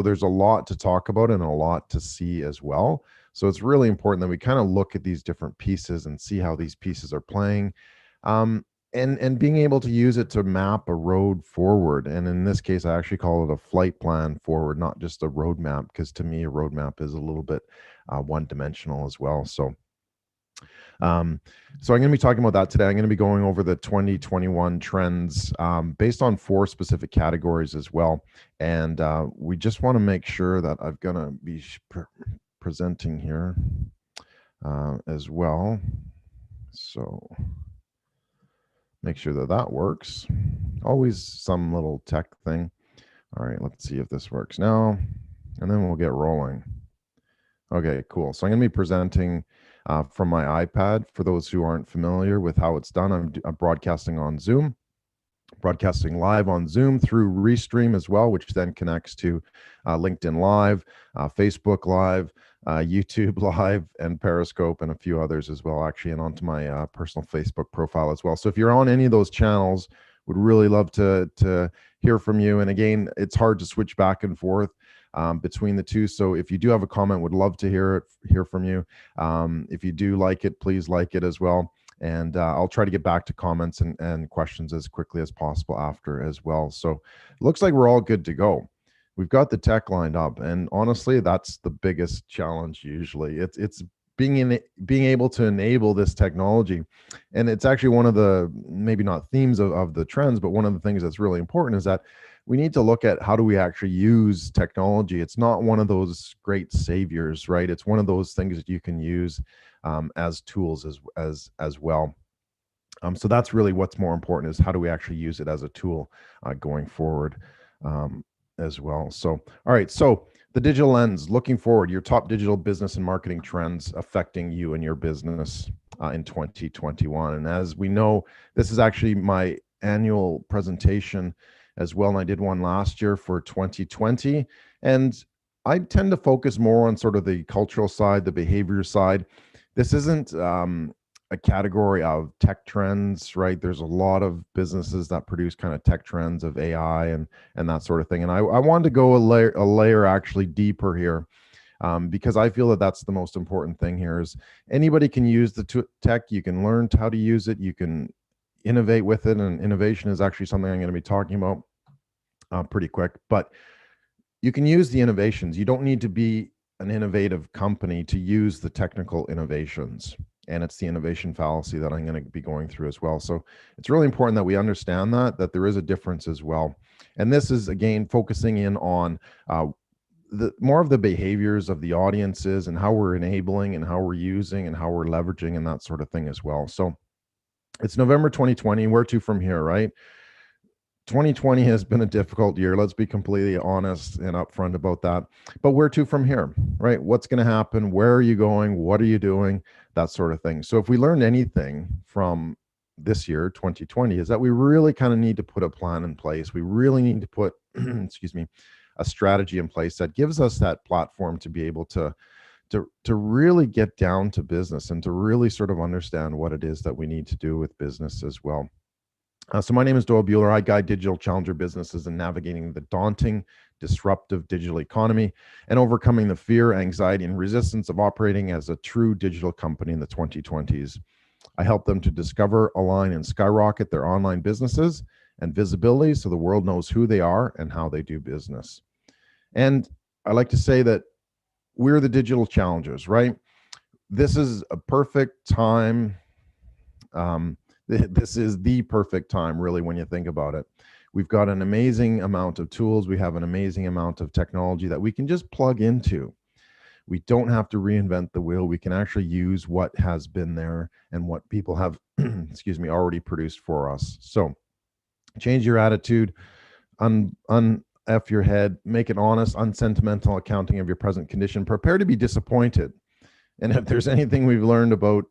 there's a lot to talk about and a lot to see as well. So it's really important that we kind of look at these different pieces and see how these pieces are playing. Um, and being able to use it to map a road forward. And in this case, I actually call it a flight plan forward, not just a roadmap, because to me, a roadmap is a little bit one dimensional as well. Um, so I'm going to be talking about that today. I'm going to be going over the 2021 trends based on 4 specific categories as well. And we just want to make sure that I'm going to be presenting here as well. So make sure that that works. Always some little tech thing. All right, let's see if this works now, and then we'll get rolling. Okay, cool. So I'm going to be presenting from my iPad. For those who aren't familiar with how it's done, I'm broadcasting on Zoom, broadcasting live on Zoom through Restream as well, which then connects to LinkedIn Live, Facebook Live, YouTube Live, and Periscope, and a few others as well, actually, and onto my personal Facebook profile as well. So if you're on any of those channels, would really love to hear from you. And again, it's hard to switch back and forth between the two. So if you do have a comment, would love to hear from you. If you do like it, please like it as well. And I'll try to get back to comments and questions as quickly as possible after as well. So it looks like we're all good to go. We've got the tech lined up, and honestly, that's the biggest challenge usually. It's being able to enable this technology. And it's actually one of the, maybe not themes of the trends, but one of the things that's really important is that we need to look at how do we actually use technology. It's not one of those great saviors, right? It's one of those things that you can use as tools as well. So that's really what's more important, is how do we actually use it as a tool going forward as well. So, all right. So the digital lens, looking forward, your top digital business and marketing trends affecting you and your business in 2021. And as we know, this is actually my annual presentation as well. And I did one last year for 2020. And I tend to focus more on sort of the cultural side, the behavior side. This isn't a category of tech trends, right? There's a lot of businesses that produce kind of tech trends of AI and that sort of thing. And I wanted to go a layer actually deeper here, because I feel that that's the most important thing here. Is anybody can use the tech. You can learn how to use it. You can innovate with it, and innovation is actually something I'm going to be talking about pretty quick. But you can use the innovations. You don't need to be an innovative company to use the technical innovations. And it's the innovation fallacy that I'm going to be going through as well. So it's really important that we understand that there is a difference as well. And this is, again, focusing in on the more of the behaviors of the audiences and how we're enabling and how we're using and how we're leveraging and that sort of thing as well. So it's November 2020. Where to from here, right? 2020 has been a difficult year. Let's be completely honest and upfront about that. But where to from here, right? What's going to happen? Where are you going? What are you doing? That sort of thing. So if we learned anything from this year, 2020, is that we really kind of need to put a plan in place. We really need to put, excuse me, a strategy in place that gives us that platform to be able to really get down to business and to really sort of understand what it is that we need to do with business as well. So my name is Doyle Bueller. I guide digital challenger businesses in navigating the daunting, disruptive digital economy and overcoming the fear, anxiety, and resistance of operating as a true digital company in the 2020s. I help them to discover, align, and skyrocket their online businesses and visibility so the world knows who they are and how they do business. And I like to say that we're the digital challengers, right? This is a perfect time. This is the perfect time, really, when you think about it. We've got an amazing amount of tools. We have an amazing amount of technology that we can just plug into. We don't have to reinvent the wheel. We can actually use what has been there and what people have, excuse me, already produced for us. So change your attitude, F your head, make an honest, unsentimental accounting of your present condition. Prepare to be disappointed. And if there's anything we've learned about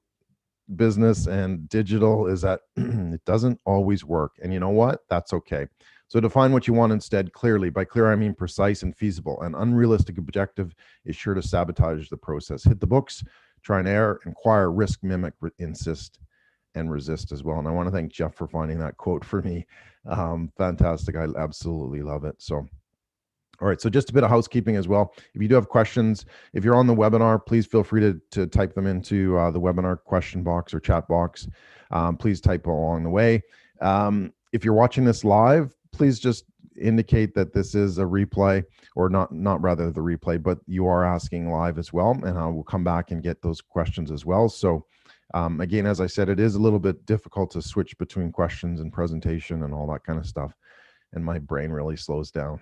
business and digital, is that it doesn't always work. And you know what? That's okay. So define what you want instead clearly. By clear, I mean precise and feasible. An unrealistic objective is sure to sabotage the process. Hit the books, try and error, inquire, risk, mimic, insist, and resist as well. And I want to thank Jeff for finding that quote for me. Fantastic. I absolutely love it. So, All right, so just a bit of housekeeping as well. If you do have questions, if you're on the webinar, please feel free to type them into the webinar question box or chat box. Please type along the way. If you're watching this live, please just indicate that this is a replay, or not rather the replay, but you are asking live as well, and I will come back and get those questions as well. So again, as I said, it is a little bit difficult to switch between questions and presentation and all that kind of stuff, and my brain really slows down.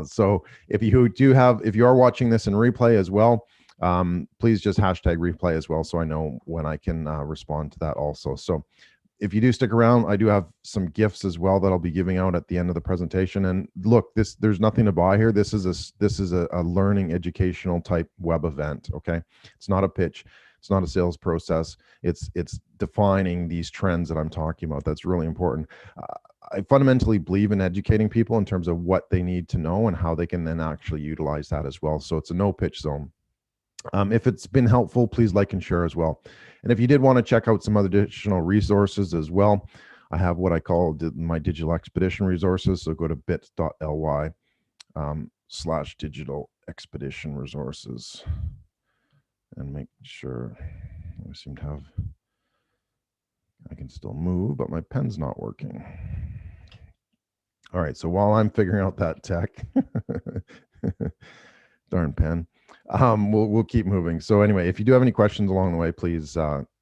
So if you are watching this in replay as well, please just hashtag replay as well, so I know when I can respond to that also. So if you do stick around, I do have some gifts as well that I'll be giving out at the end of the presentation. And look, there's nothing to buy here. This is a learning, educational type web event. Okay, it's not a pitch. It's not a sales process. It's defining these trends that I'm talking about. That's really important. I fundamentally believe in educating people in terms of what they need to know and how they can then actually utilize that as well. So it's a no pitch zone. If it's been helpful, please like and share as well. And if you did want to check out some other additional resources as well, I have what I call my digital expedition resources. So go to bit.ly /digital expedition resources and make sure I seem to have, I can still move, but my pen's not working. All right, so while I'm figuring out that tech, darn pen, we'll keep moving. So anyway, if you do have any questions along the way, please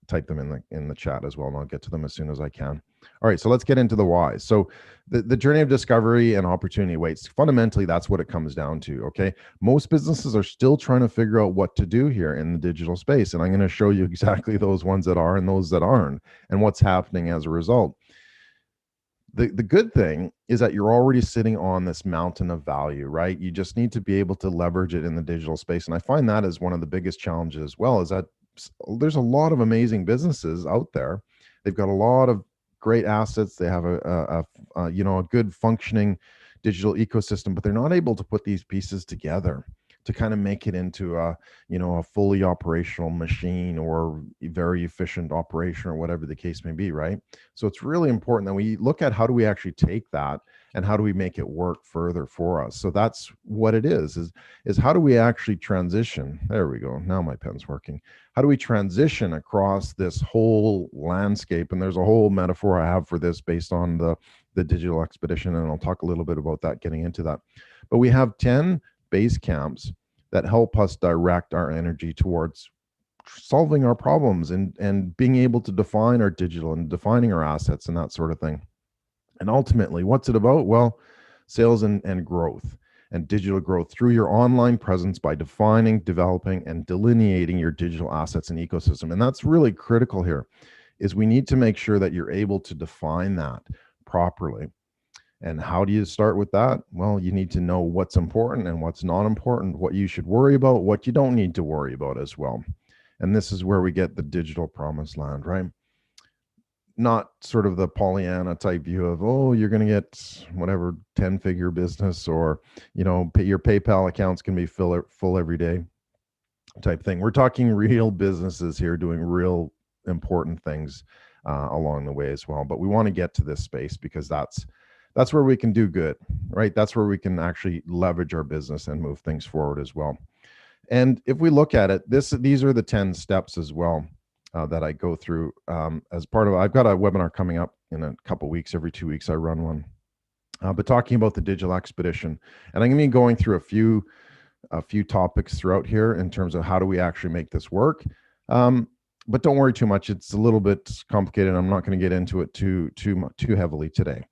type them in the chat as well, and I'll get to them as soon as I can. All right, so let's get into the why. So the journey of discovery and opportunity waits. Fundamentally, that's what it comes down to, okay? Most businesses are still trying to figure out what to do here in the digital space, and I'm going to show you exactly those ones that are and those that aren't, and what's happening as a result. The good thing is that you're already sitting on this mountain of value, right? You just need to be able to leverage it in the digital space. And I find that as one of the biggest challenges as well, is that there's a lot of amazing businesses out there. They've got a lot of great assets. They have a good functioning digital ecosystem, but they're not able to put these pieces together to kind of make it into a fully operational machine or a very efficient operation or whatever the case may be, right? So it's really important that we look at how do we actually take that and how do we make it work further for us. So that's what it is how do we actually transition? There we go. Now my pen's working. How do we transition across this whole landscape? And there's a whole metaphor I have for this based on the digital expedition, and I'll talk a little bit about that getting into that. But we have 10 base camps that help us direct our energy towards solving our problems and being able to define our digital and defining our assets and that sort of thing. And ultimately, what's it about? Well, sales and growth and digital growth through your online presence by defining, developing, and delineating your digital assets and ecosystem. And that's really critical here, is we need to make sure that you're able to define that properly. And how do you start with that? Well, you need to know what's important and what's not important, what you should worry about, what you don't need to worry about as well. And this is where we get the digital promised land, right? Not sort of the Pollyanna type view of, oh, you're going to get whatever 10-figure business, or, your PayPal accounts can be full every day type thing. We're talking real businesses here doing real important things along the way as well. But we want to get to this space because that's where we can do good, right? That's where we can actually leverage our business and move things forward as well. And if we look at it, these are the 10 steps as well that I go through as part of, I've got a webinar coming up in a couple of weeks. Every 2 weeks I run one, but talking about the digital expedition. And I'm going to be going through a few topics throughout here in terms of how do we actually make this work. But don't worry too much. It's a little bit complicated. I'm not going to get into it too heavily today.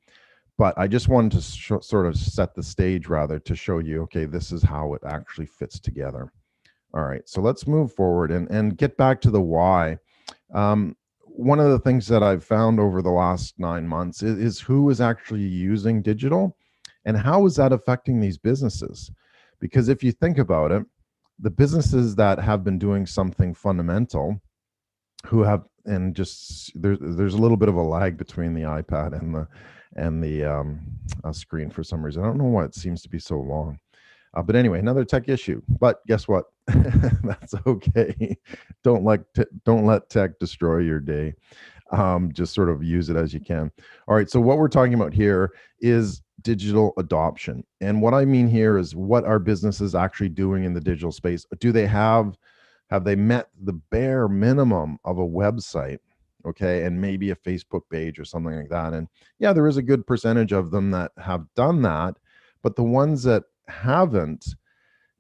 But I just wanted to sort of set the stage rather to show you, okay, this is how it actually fits together. All right, so let's move forward and get back to the why. One of the things that I've found over the last 9 months is who is actually using digital and how is that affecting these businesses? Because if you think about it, the businesses that have been doing something fundamental, who have, and just there's a little bit of a lag between the iPad and the screen for some reason. I don't know why it seems to be so long. But anyway, another tech issue. But guess what? That's okay. Don't let tech destroy your day. Just sort of use it as you can. All right. So what we're talking about here is digital adoption. And what I mean here is, what are businesses actually doing in the digital space? Do they have they met the bare minimum of a website? Okay. And maybe a Facebook page or something like that. And yeah, there is a good percentage of them that have done that. But the ones that haven't,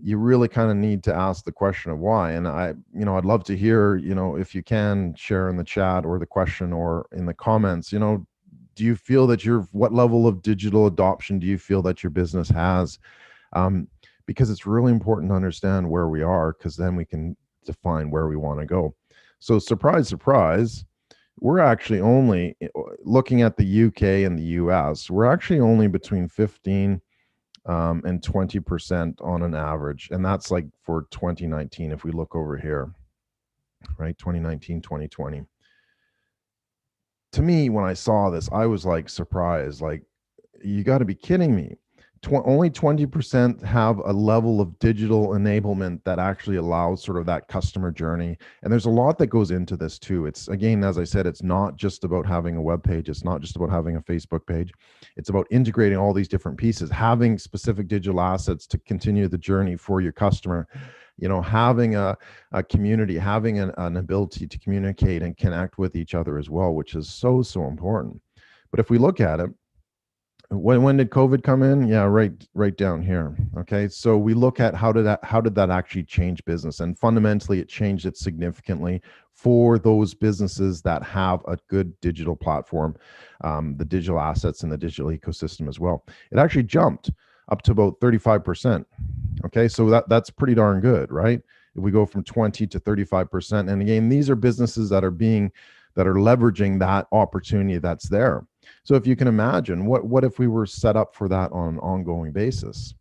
you really kind of need to ask the question of why. And I'd love to hear, if you can share in the chat or the question or in the comments, do you feel that what level of digital adoption do you feel that your business has? Because it's really important to understand where we are, because then we can define where we want to go. So surprise, surprise, we're actually only looking at the UK and the US, we're actually only between 15 and 20% on an average. And that's like for 2019. If we look over here, right, 2019, 2020. To me, when I saw this, I was like surprised, like, you got to be kidding me. Only 20% have a level of digital enablement that actually allows sort of that customer journey. And there's a lot that goes into this too. It's, again, as I said, it's not just about having a web page. It's not just about having a Facebook page. It's about integrating all these different pieces, having specific digital assets to continue the journey for your customer, having a community, having an ability to communicate and connect with each other as well, which is so, so important. But if we look at it, when did COVID come in? Yeah, right down here. Okay, so we look at how did that actually change business, and fundamentally, it changed it significantly for those businesses that have a good digital platform, the digital assets in the digital ecosystem as well. It actually jumped up to about 35%. Okay, so that's pretty darn good, right? If we go from 20 to 35%, and again, these are businesses that are leveraging that opportunity that's there. So if you can imagine, what if we were set up for that on an ongoing basis?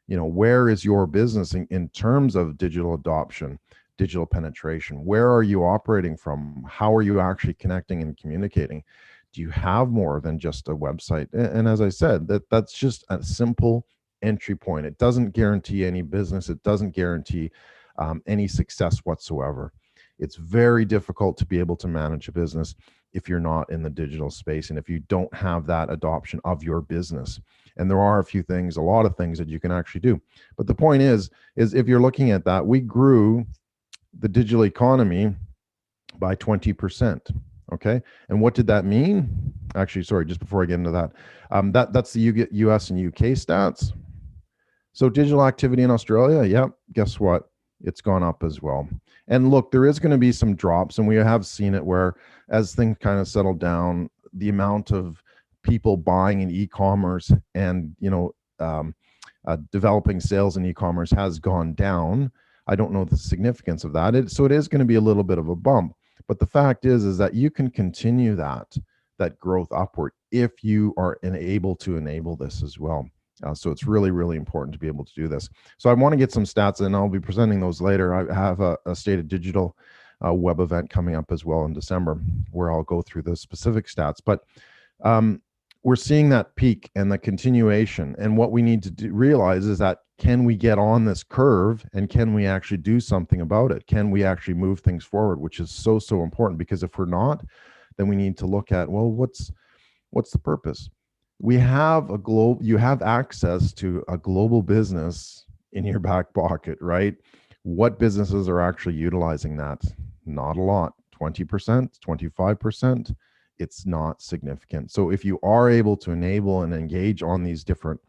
Where is your business in terms of digital adoption, digital penetration? Where are you operating from? How are you actually connecting and communicating? Do you have more than just a website? And as I said, that's just a simple entry point. It doesn't guarantee any business. It doesn't guarantee any success whatsoever. It's very difficult to be able to manage a business if you're not in the digital space and if you don't have that adoption of your business. And there are a lot of things that you can actually do. But the point is if you're looking at that, we grew the digital economy by 20%. Okay. And what did that mean? Actually, sorry, just before I get into that, that's the US and UK stats. So digital activity in Australia, yep, guess what? It's gone up as well. And look, there is going to be some drops, and we have seen it where, as things kind of settle down, the amount of people buying in e-commerce and developing sales in e-commerce has gone down. I don't know the significance of that. So it is going to be a little bit of a bump. But the fact is that you can continue that growth upward if you are able to enable this as well. So it's really, really important to be able to do this. So I want to get some stats, and I'll be presenting those later. I have a State of Digital web event coming up as well in December, where I'll go through the specific stats. But we're seeing that peak and the continuation. And what we need to realize is that, can we get on this curve, and can we actually do something about it? Can we actually move things forward, which is so, so important? Because if we're not, then we need to look at, well, what's the purpose? You have access to a global business in your back pocket, right? What businesses are actually utilizing that? Not a lot. 20%, 25%. It's not significant. So if you are able to enable and engage on these different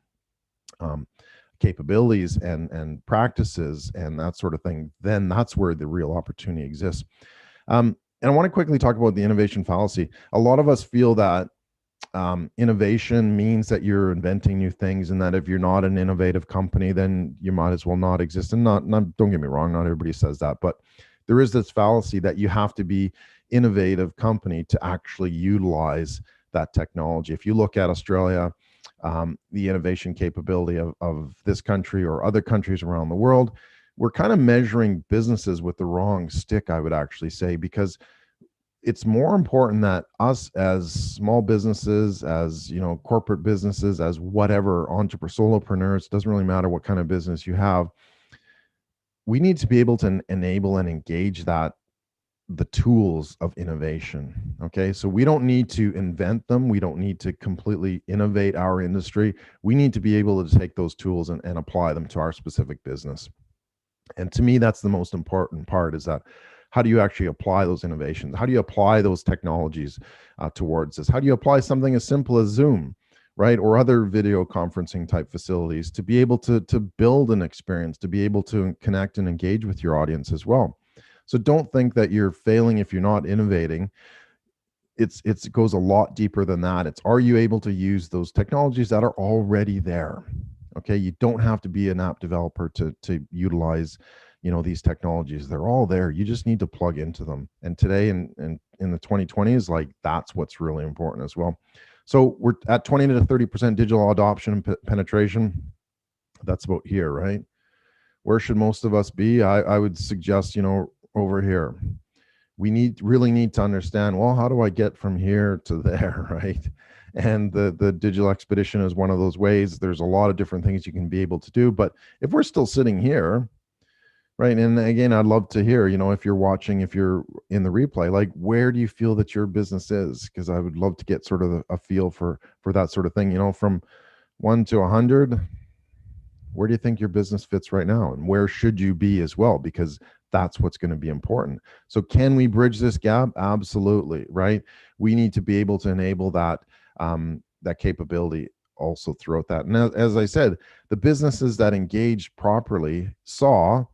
capabilities and practices and that sort of thing, then that's where the real opportunity exists. And I want to quickly talk about the innovation fallacy. A lot of us feel that innovation means that you're inventing new things, and that if you're not an innovative company, then you might as well not exist. And don't get me wrong, not everybody says that, but there is this fallacy that you have to be innovative company to actually utilize that technology. If you look at Australia, the innovation capability of this country or other countries around the world, we're kind of measuring businesses with the wrong stick, I would actually say, because it's more important that us as small businesses, as corporate businesses, as whatever solopreneurs, doesn't really matter what kind of business you have, we need to be able to enable and engage that the tools of innovation. Okay. So we don't need to invent them. We don't need to completely innovate our industry. We need to be able to take those tools and apply them to our specific business. And to me, that's the most important part, is that how do you actually apply those innovations? How do you apply those technologies towards this? How do you apply something as simple as Zoom, right? Or other video conferencing type facilities to be able to build an experience, to be able to connect and engage with your audience as well. So don't think that you're failing if you're not innovating. It goes a lot deeper than that. It's, are you able to use those technologies that are already there? Okay, you don't have to be an app developer to utilize, these technologies. They're all there. You just need to plug into them. And today in the 2020s, like, that's what's really important as well. So we're at 20 to 30% digital adoption and penetration. That's about here, right? Where should most of us be? I would suggest, over here. We really need to understand, well, how do I get from here to there, right? And the digital expedition is one of those ways. There's a lot of different things you can be able to do. But if we're still sitting here, right? And again, I'd love to hear, if you're watching, if you're in the replay, like, where do you feel that your business is? Because I would love to get sort of a feel for that sort of thing, from 1 to 100. Where do you think your business fits right now? And where should you be as well? Because that's what's going to be important. So can we bridge this gap? Absolutely, right? We need to be able to enable that that capability also throughout that. And as I said, the businesses that engaged properly saw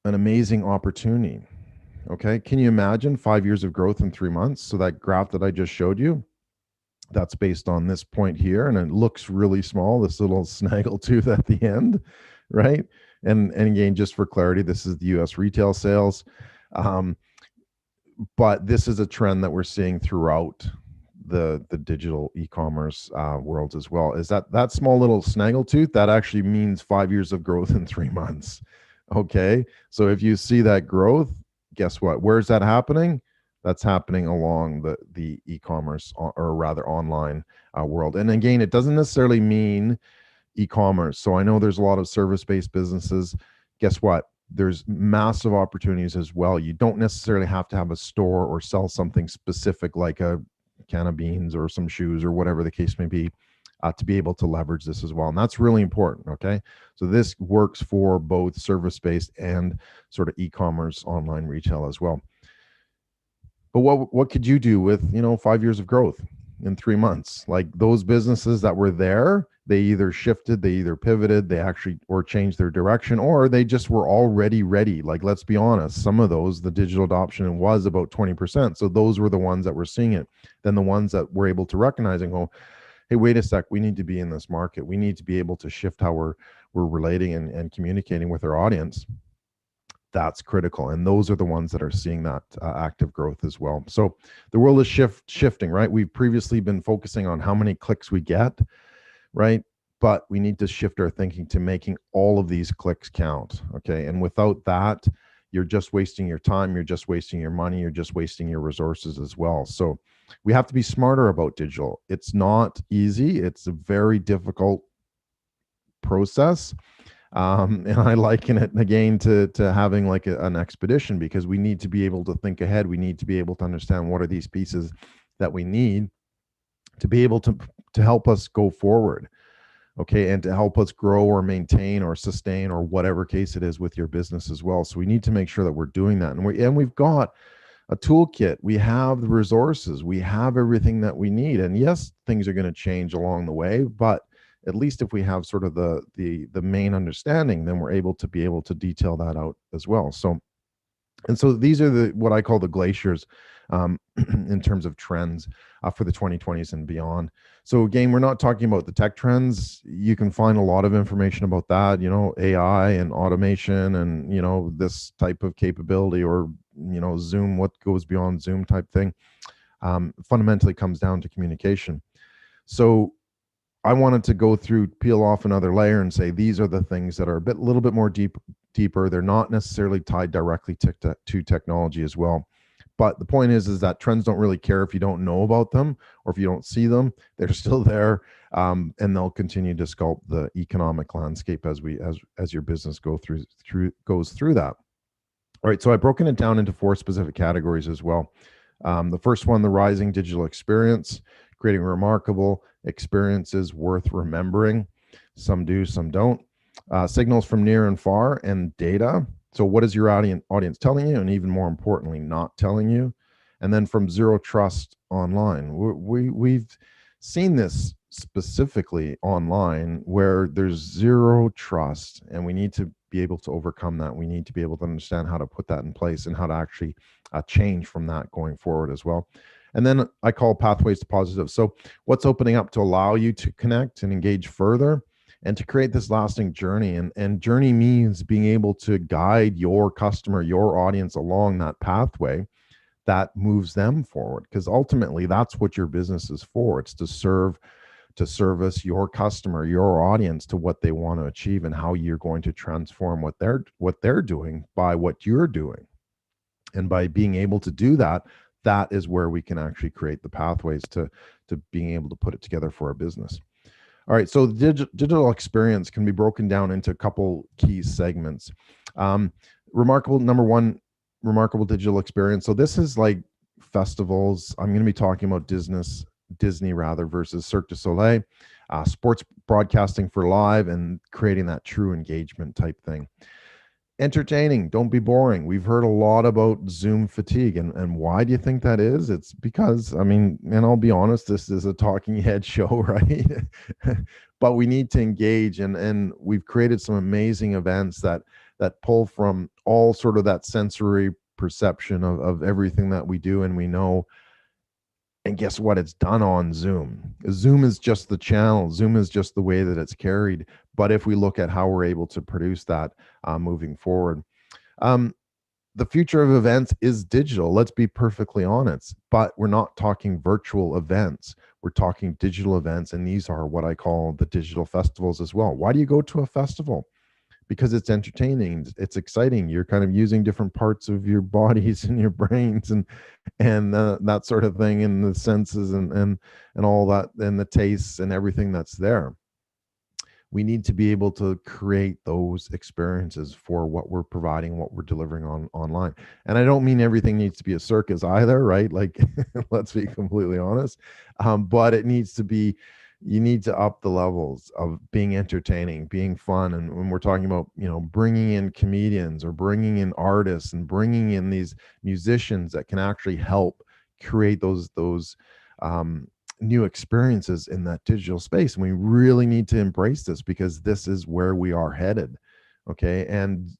an amazing opportunity. Okay, can you imagine 5 years of growth in 3 months? So that graph that I just showed you, that's based on this point here, and it looks really small, this little snaggle tooth at the end, right? And again, just for clarity, this is the US retail sales. But this is a trend that we're seeing throughout the digital e-commerce world as well, is that small little snaggle tooth, that actually means 5 years of growth in 3 months. Okay, so if you see that growth, guess what? Where's that happening? That's happening along the e-commerce, or rather online world. And again, it doesn't necessarily mean e-commerce. So I know there's a lot of service-based businesses. Guess what? There's massive opportunities as well. You don't necessarily have to have a store or sell something specific like a can of beans or some shoes or whatever the case may be, to be able to leverage this as well. And that's really important. Okay, so this works for both service-based and sort of e-commerce online retail as well. But what could you do with 5 years of growth in 3 months? Like, those businesses that were there, they either shifted, they either pivoted, they actually or changed their direction, or they just were already ready. Like, let's be honest, some of those, the digital adoption was about 20%. So those were the ones that were seeing it. Then the ones that were able to recognize and go, hey, wait a sec, we need to be in this market. We need to be able to shift how we're relating and communicating with our audience. That's critical. And those are the ones that are seeing that active growth as well. So the world is shifting, right? We've previously been focusing on how many clicks we get, right? But we need to shift our thinking to making all of these clicks count. Okay. And without that, you're just wasting your time, you're just wasting your money, you're just wasting your resources as well. So we have to be smarter about digital. It's not easy, it's a very difficult process. And I liken it again to having like an expedition, because we need to be able to think ahead. We need to be able to understand what are these pieces that we need to be able to help us go forward. Okay, and to help us grow or maintain or sustain or whatever case it is with your business as well. So we need to make sure that we're doing that, and we've got a toolkit. We have the resources. We have everything that we need. And yes, things are going to change along the way, but at least if we have sort of the main understanding, then we're able to detail that out as well. So these are what I call the glaciers in terms of trends for the 2020s and beyond. So again, we're not talking about the tech trends. You can find a lot of information about that, AI and automation and, this type of capability, or, Zoom, what goes beyond Zoom type thing. Fundamentally comes down to communication. So I wanted to peel off another layer and say, these are the things that are a little bit more deeper. They're not necessarily tied directly to technology as well. But the point is that trends don't really care if you don't know about them or if you don't see them. They're still there, and they'll continue to sculpt the economic landscape as your business goes through that. All right, so I've broken it down into four specific categories as well. The first one, the rising digital experience, creating remarkable experiences worth remembering. Some do, some don't. Signals from near and far, and data. So, what is your audience telling you, and even more importantly, not telling you? And then from zero trust online. We've seen this specifically online where there's zero trust, and we need to be able to overcome that. We need to be able to understand how to put that in place and how to actually change from that going forward as well. And then I call pathways to positive. So, what's opening up to allow you to connect and engage further and to create this lasting journey? And journey means being able to guide your customer, your audience along that pathway that moves them forward, because ultimately that's what your business is for. It's to service your customer, your audience, to what they want to achieve, and how you're going to transform what they're doing by what you're doing. And by being able to do that, that is where we can actually create the pathways to being able to put it together for our business. All right, so the digital experience can be broken down into a couple key segments. um, Remarkable, number one, remarkable digital experience. So this is like festivals. I'm going to be talking about Disney rather versus Cirque du Soleil, sports broadcasting for live, and creating that true engagement type thing. Entertaining, don't be boring. We've heard a lot about Zoom fatigue. And why do you think that is? It's because, I mean, and I'll be honest, this is a talking head show, right? But we need to engage, and we've created some amazing events that pull from all sort of that sensory perception of everything that we do and we know. And guess what? It's done on Zoom. Zoom is just the channel. Zoom is just the way that it's carried. But if we look at how we're able to produce that moving forward, um, the future of events is digital. Let's be perfectly honest. But we're not talking virtual events. We're talking digital events. And these are what I call the digital festivals as well. Why do you go to a festival? Because it's entertaining, it's exciting. You're kind of using different parts of your bodies and your brains, and that sort of thing, and the senses, and all that, and the tastes and everything that's there. We need to be able to create those experiences for what we're providing, what we're delivering online. And I don't mean everything needs to be a circus either, right? Like, let's be completely honest. But it needs to be, you need to up the levels of being entertaining, being fun. And when we're talking about, bringing in comedians or bringing in artists and bringing in these musicians that can actually help create those um, new experiences in that digital space. And we really need to embrace this, because this is where we are headed. Okay. And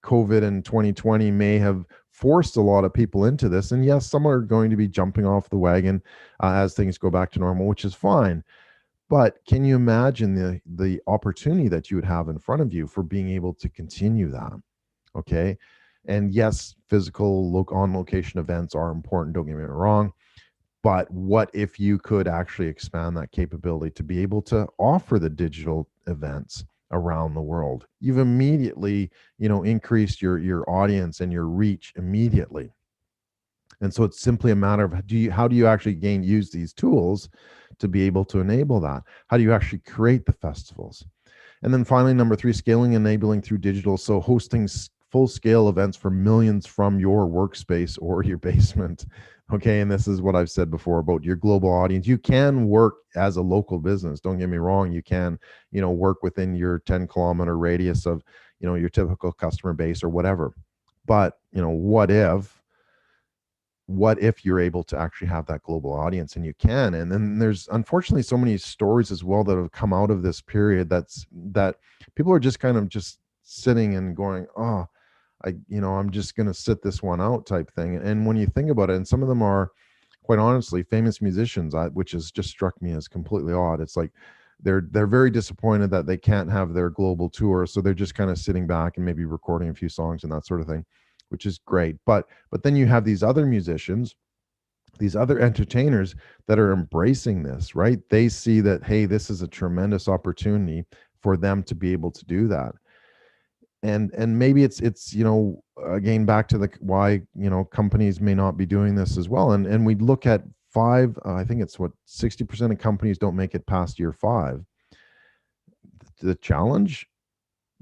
COVID in 2020 may have forced a lot of people into this. And yes, some are going to be jumping off the wagon as things go back to normal, which is fine. But can you imagine the opportunity that you would have in front of you for being able to continue that? Okay. And yes, physical on location events are important. Don't get me wrong. But what if you could actually expand that capability to be able to offer the digital events around the world? You've immediately, increased your audience and your reach immediately. And so it's simply a matter of how do you actually use these tools to be able to enable that? How do you actually create the festivals? And then finally, number three, scaling, enabling through digital. So hosting full scale events for millions from your workspace or your basement. Okay. And this is what I've said before about your global audience. You can work as a local business. Don't get me wrong. You can, work within your 10-kilometer radius of, your typical customer base or whatever. But, what if you're able to actually have that global audience? And you can. And then there's unfortunately so many stories as well that have come out of this period that people are just kind of just sitting and going, oh, I'm just going to sit this one out type thing. And when you think about it, and some of them are quite honestly famous musicians, which has just struck me as completely odd. It's like they're very disappointed that they can't have their global tour, so they're just kind of sitting back and maybe recording a few songs and that sort of thing, which is great. But then you have these other musicians, these other entertainers that are embracing this, right? They see that, hey, this is a tremendous opportunity for them to be able to do that. And maybe it's again back to the why companies may not be doing this as well. And we look at five, I think it's what 60% of companies don't make it past year five. The challenge,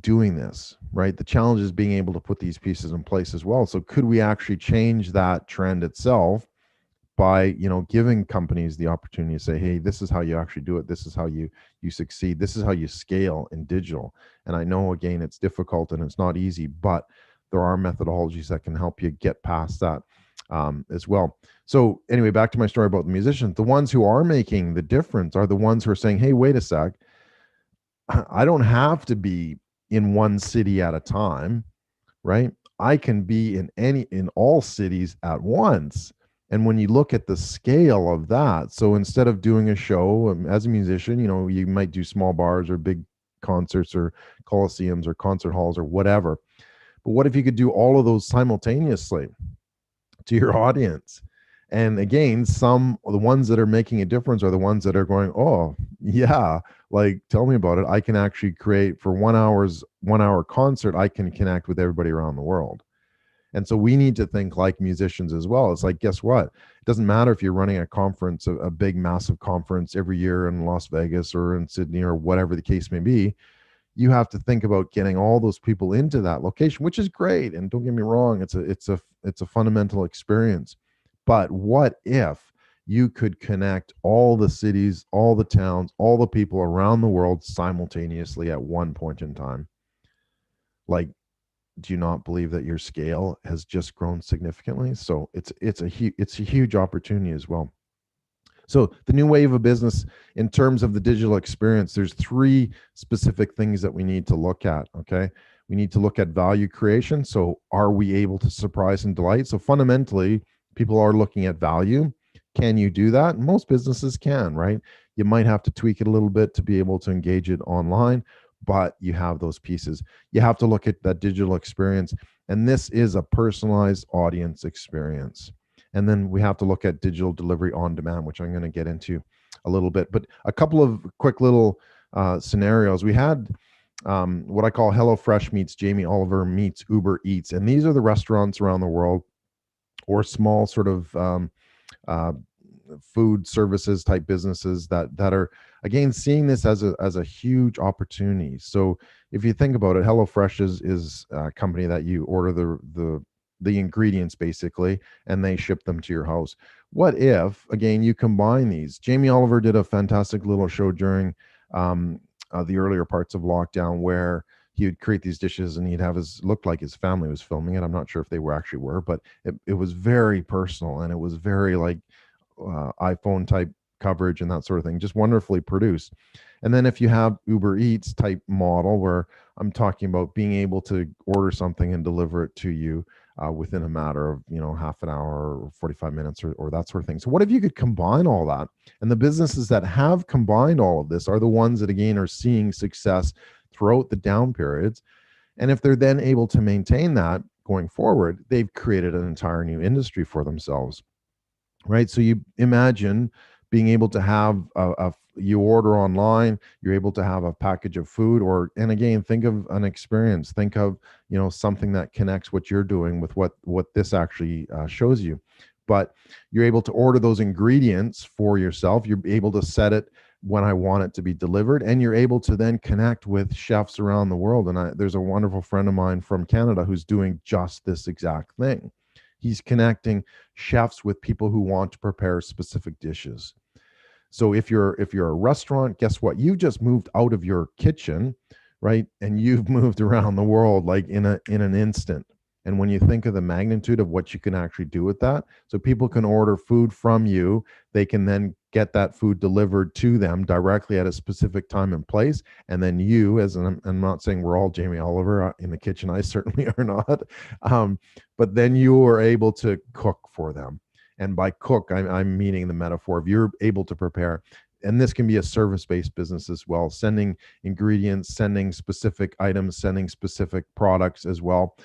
doing this, right? The challenge is being able to put these pieces in place as well. So could we actually change that trend itself by, giving companies the opportunity to say, hey, this is how you actually do it, this is how you succeed, this is how you scale in digital. And I know, again, it's difficult and it's not easy, but there are methodologies that can help you get past that, as well. So anyway, back to my story about the musicians. The ones who are making the difference are the ones who are saying, hey, wait a sec, I don't have to be in one city at a time, right? I can be in all cities at once. And when you look at the scale of that, so instead of doing a show, as a musician, you might do small bars or big concerts or coliseums or concert halls or whatever. But what if you could do all of those simultaneously to your audience? And again, the ones that are making a difference are the ones that are going, oh yeah, like tell me about it. I can actually create for 1 hour concert, I can connect with everybody around the world. And so we need to think like musicians as well. It's like, guess what? It doesn't matter if you're running a conference, a big, massive conference every year in Las Vegas or in Sydney or whatever the case may be. You have to think about getting all those people into that location, which is great. And don't get me wrong, it's a fundamental experience. But what if you could connect all the cities, all the towns, all the people around the world simultaneously at one point in time? Like, do you not believe that your scale has just grown significantly? So it's a huge opportunity as well. So the new wave of business in terms of the digital experience, there's three specific things that we need to look at. Okay. We need to look at value creation. So are we able to surprise and delight? So fundamentally, people are looking at value. Can you do that? Most businesses can, right? You might have to tweak it a little bit to be able to engage it online, but you have those pieces. You have to look at that digital experience. And this is a personalized audience experience. And then we have to look at digital delivery on demand, which I'm going to get into a little bit. But a couple of quick little scenarios. We had what I call HelloFresh meets Jamie Oliver meets Uber Eats. And these are the restaurants around the world or small sort of uh, food services type businesses that are, again, seeing this as a huge opportunity. So if you think about it, HelloFresh is a company that you order the ingredients basically, and they ship them to your house. What if, again, you combine these? Jamie Oliver did a fantastic little show during the earlier parts of lockdown where he would create these dishes and he'd have looked like his family was filming it. I'm not sure if they were, but it was very personal and it was very like iPhone type coverage and that sort of thing, just wonderfully produced. And then if you have Uber Eats type model where I'm talking about being able to order something and deliver it to you within a matter of half an hour or 45 minutes or that sort of thing. So what if you could combine all that? And the businesses that have combined all of this are the ones that, again, are seeing success throughout the down periods. And if they're then able to maintain that going forward, they've created an entire new industry for themselves, right? So you imagine being able to have you order online, you're able to have a package of food, or, and again, think of an experience, think of something that connects what you're doing with what this actually shows you. But you're able to order those ingredients for yourself, you're able to set it when I want it to be delivered, and you're able to then connect with chefs around the world. And there's a wonderful friend of mine from Canada who's doing just this exact thing. He's connecting chefs with people who want to prepare specific dishes. So if you're a restaurant, guess what? You just moved out of your kitchen, right? And you've moved around the world like in an instant. And when you think of the magnitude of what you can actually do with that, so people can order food from you, they can then get that food delivered to them directly at a specific time and place. And then you, I'm not saying we're all Jamie Oliver in the kitchen, I certainly are not, but then you are able to cook for them. And by cook, I'm meaning the metaphor of you're able to prepare. And this can be a service-based business as well, sending ingredients, sending specific items, sending specific products as well,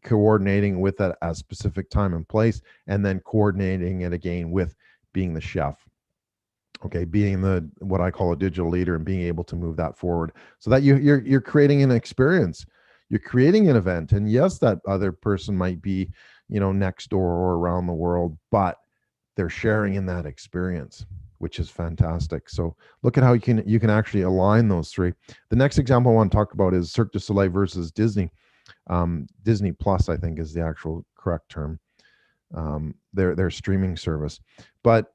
coordinating with it at a specific time and place, and then coordinating it again with being the chef. Okay, being the what I call a digital leader and being able to move that forward, so that you're creating an experience, you're creating an event. And yes, that other person might be next door or around the world, but they're sharing in that experience. which is fantastic. So look at how you can actually align those three. The next example I want to talk about is Cirque du Soleil versus Disney. Disney Plus, I think, is the actual correct term. Their streaming service. But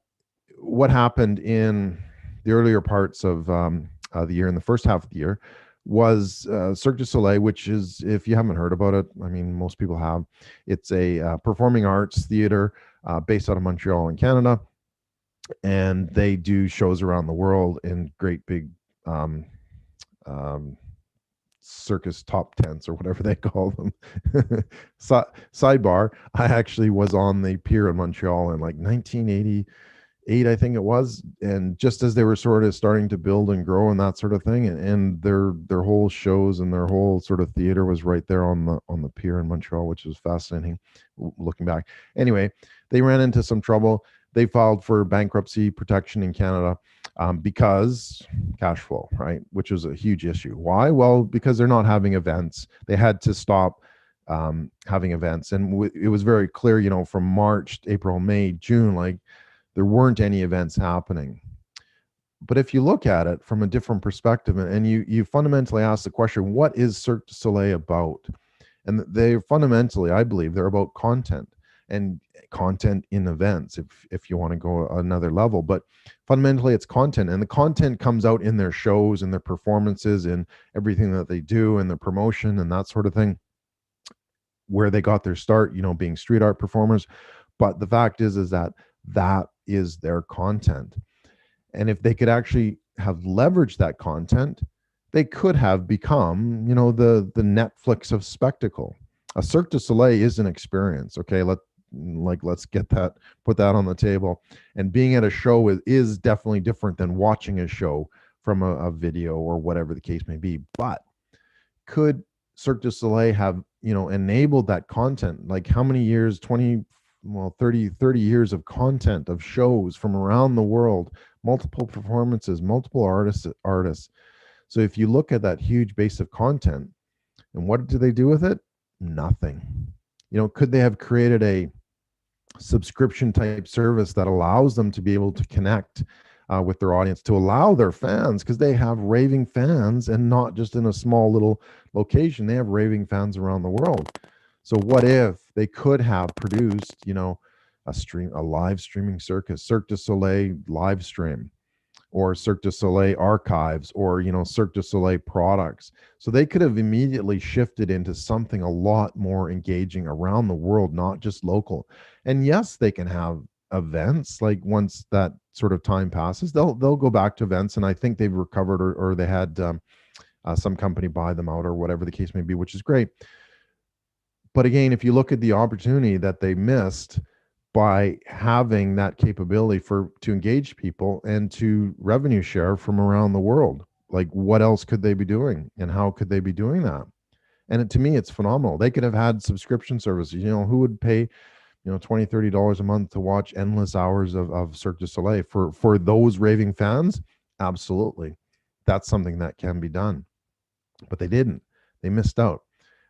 what happened in the earlier parts of the year, in the first half of the year, was Cirque du Soleil, which is, if you haven't heard about it, I mean, most people have. It's a performing arts theater based out of Montreal in Canada, and they do shows around the world in great big um, um, circus top tents or whatever they call them. Sidebar: I actually was on the pier in Montreal in like 1988, I think it was, and just as they were sort of starting to build and grow and that sort of thing, and their whole shows and their whole sort of theater was right there on the pier in Montreal, which was fascinating looking back. Anyway, they ran into some trouble. They filed for bankruptcy protection in Canada because cash flow, right? Which was a huge issue. Why? Well, because they're not having events. They had to stop having events, and it was very clear, from March, April, May, June, like there weren't any events happening. But if you look at it from a different perspective, and you fundamentally ask the question, what is Cirque du Soleil about? And they fundamentally, I believe, they're about content, and content in events, if you want to go another level. But fundamentally it's content, and the content comes out in their shows and their performances and everything that they do and their promotion and that sort of thing, where they got their start, being street art performers. But the fact is that is their content. And if they could actually have leveraged that content, they could have become, the Netflix of spectacle. A Cirque du Soleil is an experience. Okay, let's put that on the table. And being at a show is definitely different than watching a show from a video or whatever the case may be. But could Cirque du Soleil have, enabled that content? Like how many years? 30 years of content, of shows from around the world, multiple performances, multiple artists. So if you look at that huge base of content, and what do they do with it? Nothing. Could they have created a subscription type service that allows them to be able to connect with their audience, to allow their fans, because they have raving fans, and not just in a small little location, they have raving fans around the world. So what if they could have produced, a live streaming circus, Cirque du Soleil live stream, or Cirque du Soleil archives, or Cirque du Soleil products? So they could have immediately shifted into something a lot more engaging around the world, not just local. And yes, they can have events. Like once that sort of time passes, they'll go back to events, and I think they've recovered, or they had some company buy them out or whatever the case may be, which is great. But again, if you look at the opportunity that they missed by having that capability to engage people and to revenue share from around the world, like what else could they be doing, and how could they be doing that? And to me, it's phenomenal. They could have had subscription services. Who would pay $20-$30 a month to watch endless hours of Cirque du Soleil for those raving fans? Absolutely, that's something that can be done. But they didn't. They missed out.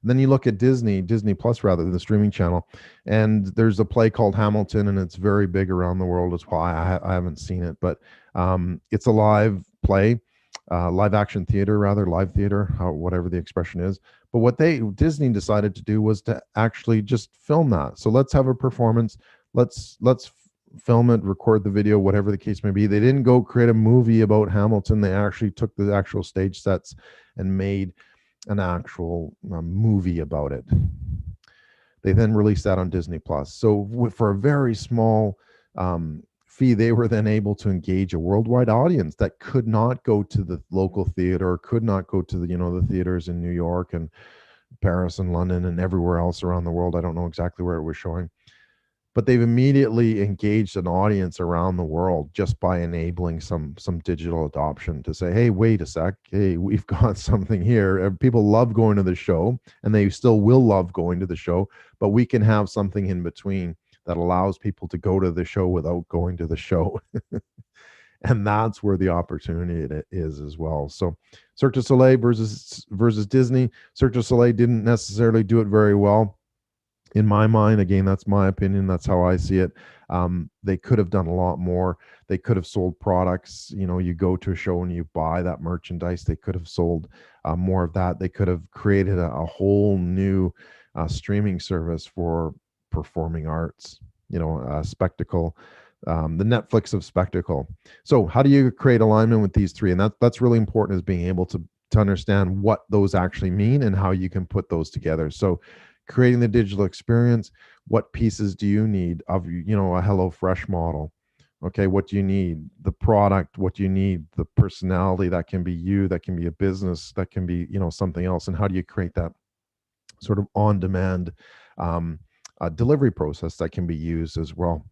And then you look at Disney Plus, rather, the streaming channel, and there's a play called Hamilton, and it's very big around the world as well. I haven't seen it, but it's a live play, live action theater, rather, live theater, whatever the expression is. But what Disney decided to do was to actually just film that. So let's have a performance. Let's film it, record the video, whatever the case may be. They didn't go create a movie about Hamilton. They actually took the actual stage sets and made an actual movie about it. They then released that on Disney Plus. So for a very small fee, they were then able to engage a worldwide audience that could not go to the local theater, could not go to the theaters in New York and Paris and London and everywhere else around the world. I don't know exactly where it was showing. But they've immediately engaged an audience around the world just by enabling some digital adoption, to say, hey, wait a sec, hey, we've got something here. People love going to the show, and they still will love going to the show, but we can have something in between that allows people to go to the show without going to the show. And that's where the opportunity is as well. So Cirque du Soleil versus Disney. Cirque du Soleil didn't necessarily do it very well. In my mind, again, that's my opinion, that's how I see it. They could have done a lot more. They could have sold products. You go to a show and you buy that merchandise. They could have sold more of that. They could have created a whole new streaming service for performing arts, spectacle, the Netflix of spectacle. So how do you create alignment with these three? And that's really important, is being able to understand what those actually mean and how you can put those together. So creating the digital experience, what pieces do you need of, a HelloFresh model? Okay, what do you need? The product, what do you need? The personality, that can be you, that can be a business, that can be, something else. And how do you create that sort of on demand delivery process that can be used as well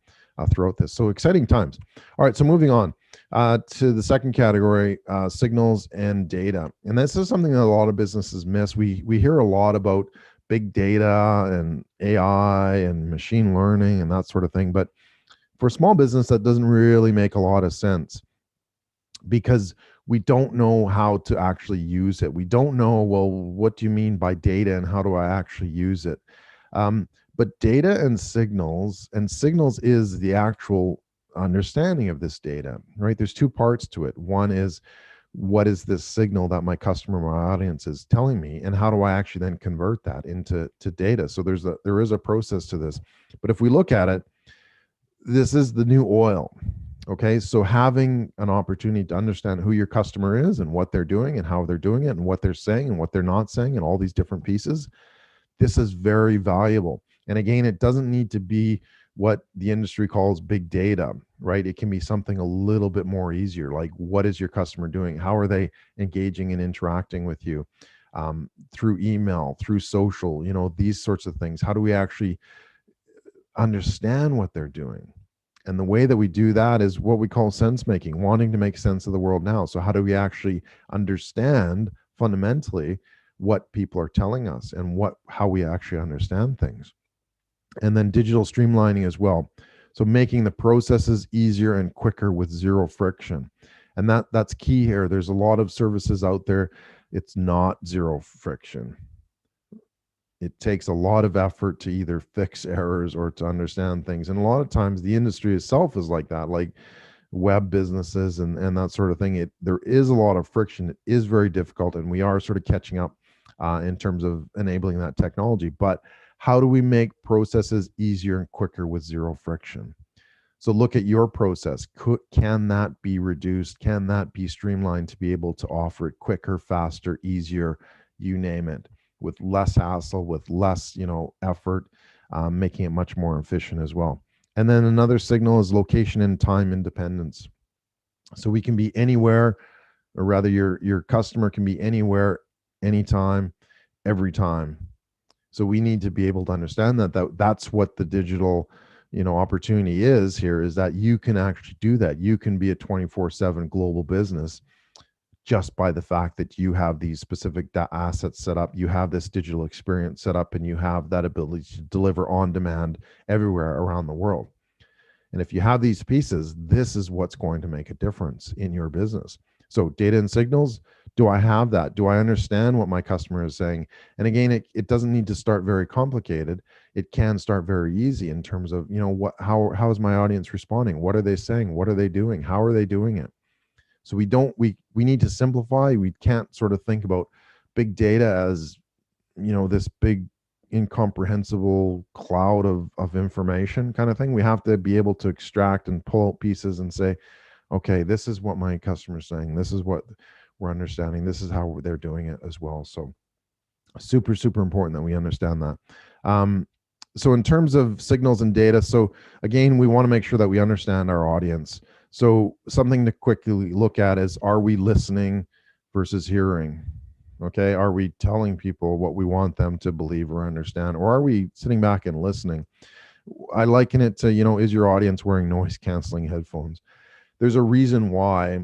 throughout this? So exciting times. All right, so moving on to the second category, signals and data. And this is something that a lot of businesses miss. We hear a lot about big data and AI and machine learning and that sort of thing. But for a small business, that doesn't really make a lot of sense, because we don't know how to actually use it. We don't know, well, what do you mean by data and how do I actually use it? But data and signals is the actual understanding of this data, right? There's two parts to it. One is, what is this signal that my customer, my audience is telling me, and how do I actually then convert that into data? So there is a process to this. But if we look at it, this is the new oil. Okay, so having an opportunity to understand who your customer is and what they're doing and how they're doing it and what they're saying and what they're not saying and all these different pieces, this is very valuable. And again, it doesn't need to be what the industry calls big data, right? It can be something a little bit more easier, like, what is your customer doing? How are they engaging and interacting with you through email, through social, these sorts of things? How do we actually understand what they're doing? And the way that we do that is what we call sense making, wanting to make sense of the world now. So how do we actually understand fundamentally what people are telling us and how we actually understand things? And then digital streamlining as well. So making the processes easier and quicker with zero friction. And that's key here. There's a lot of services out there. It's not zero friction. It takes a lot of effort to either fix errors or to understand things. And a lot of times the industry itself is like that, like web businesses and that sort of thing. There is a lot of friction. It is very difficult, and we are sort of catching up in terms of enabling that technology. But how do we make processes easier and quicker with zero friction? So look at your process. Can that be reduced? Can that be streamlined to be able to offer it quicker, faster, easier, you name it, with less hassle, with less, effort, making it much more efficient as well. And then another signal is location and time independence. So we can be anywhere, or rather your customer can be anywhere, anytime, every time. So we need to be able to understand that's what the digital, opportunity is here, is that you can actually do that. You can be a 24/7 global business just by the fact that you have these specific assets set up, you have this digital experience set up, and you have that ability to deliver on demand everywhere around the world. And if you have these pieces, this is what's going to make a difference in your business. So data and signals, do I have that? Do I understand what my customer is saying? And again, it doesn't need to start very complicated. It can start very easy in terms of, how is my audience responding? What are they saying? What are they doing? How are they doing it? So we need to simplify. We can't sort of think about big data as, this big incomprehensible cloud of information kind of thing. We have to be able to extract and pull out pieces and say, okay, this is what my customer's saying. This is what we're understanding. This is how they're doing it as well. So super, super important that we understand that. So in terms of signals and data, so again, we want to make sure that we understand our audience. So something to quickly look at is, are we listening versus hearing? Okay, are we telling people what we want them to believe or understand, or are we sitting back and listening? I liken it to, is your audience wearing noise canceling headphones? There's a reason why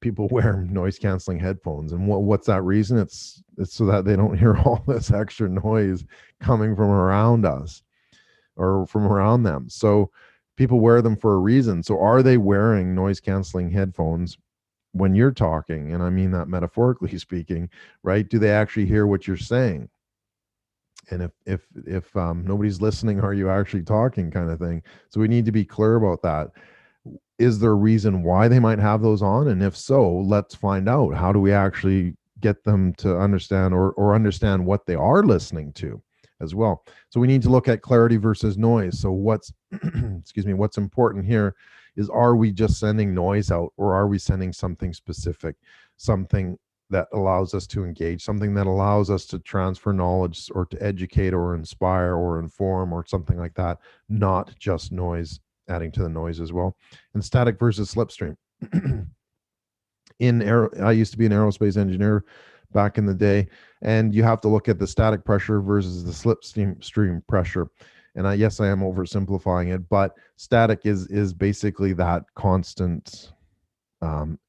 people wear noise canceling headphones, and what's that reason? It's so that they don't hear all this extra noise coming from around us or from around them. So people wear them for a reason. So are they wearing noise canceling headphones when you're talking? And I mean that metaphorically speaking, right? Do they actually hear what you're saying? And if nobody's listening, are you actually talking, kind of thing. So we need to be clear about that. Is there a reason why they might have those on? And if so, let's find out. How do we actually get them to understand, or understand what they are listening to as well? So we need to look at clarity versus noise. So what's excuse me, what's important here is, are we just sending noise out, or are we sending something specific, something that allows us to engage, something that allows us to transfer knowledge, or to educate, or inspire, or inform, or something like that, not just noise, adding to the noise as well. And static versus slipstream. I used to be an aerospace engineer back in the day, and you have to look at the static pressure versus the slipstream pressure. And yes, I am oversimplifying it, but static is basically that constant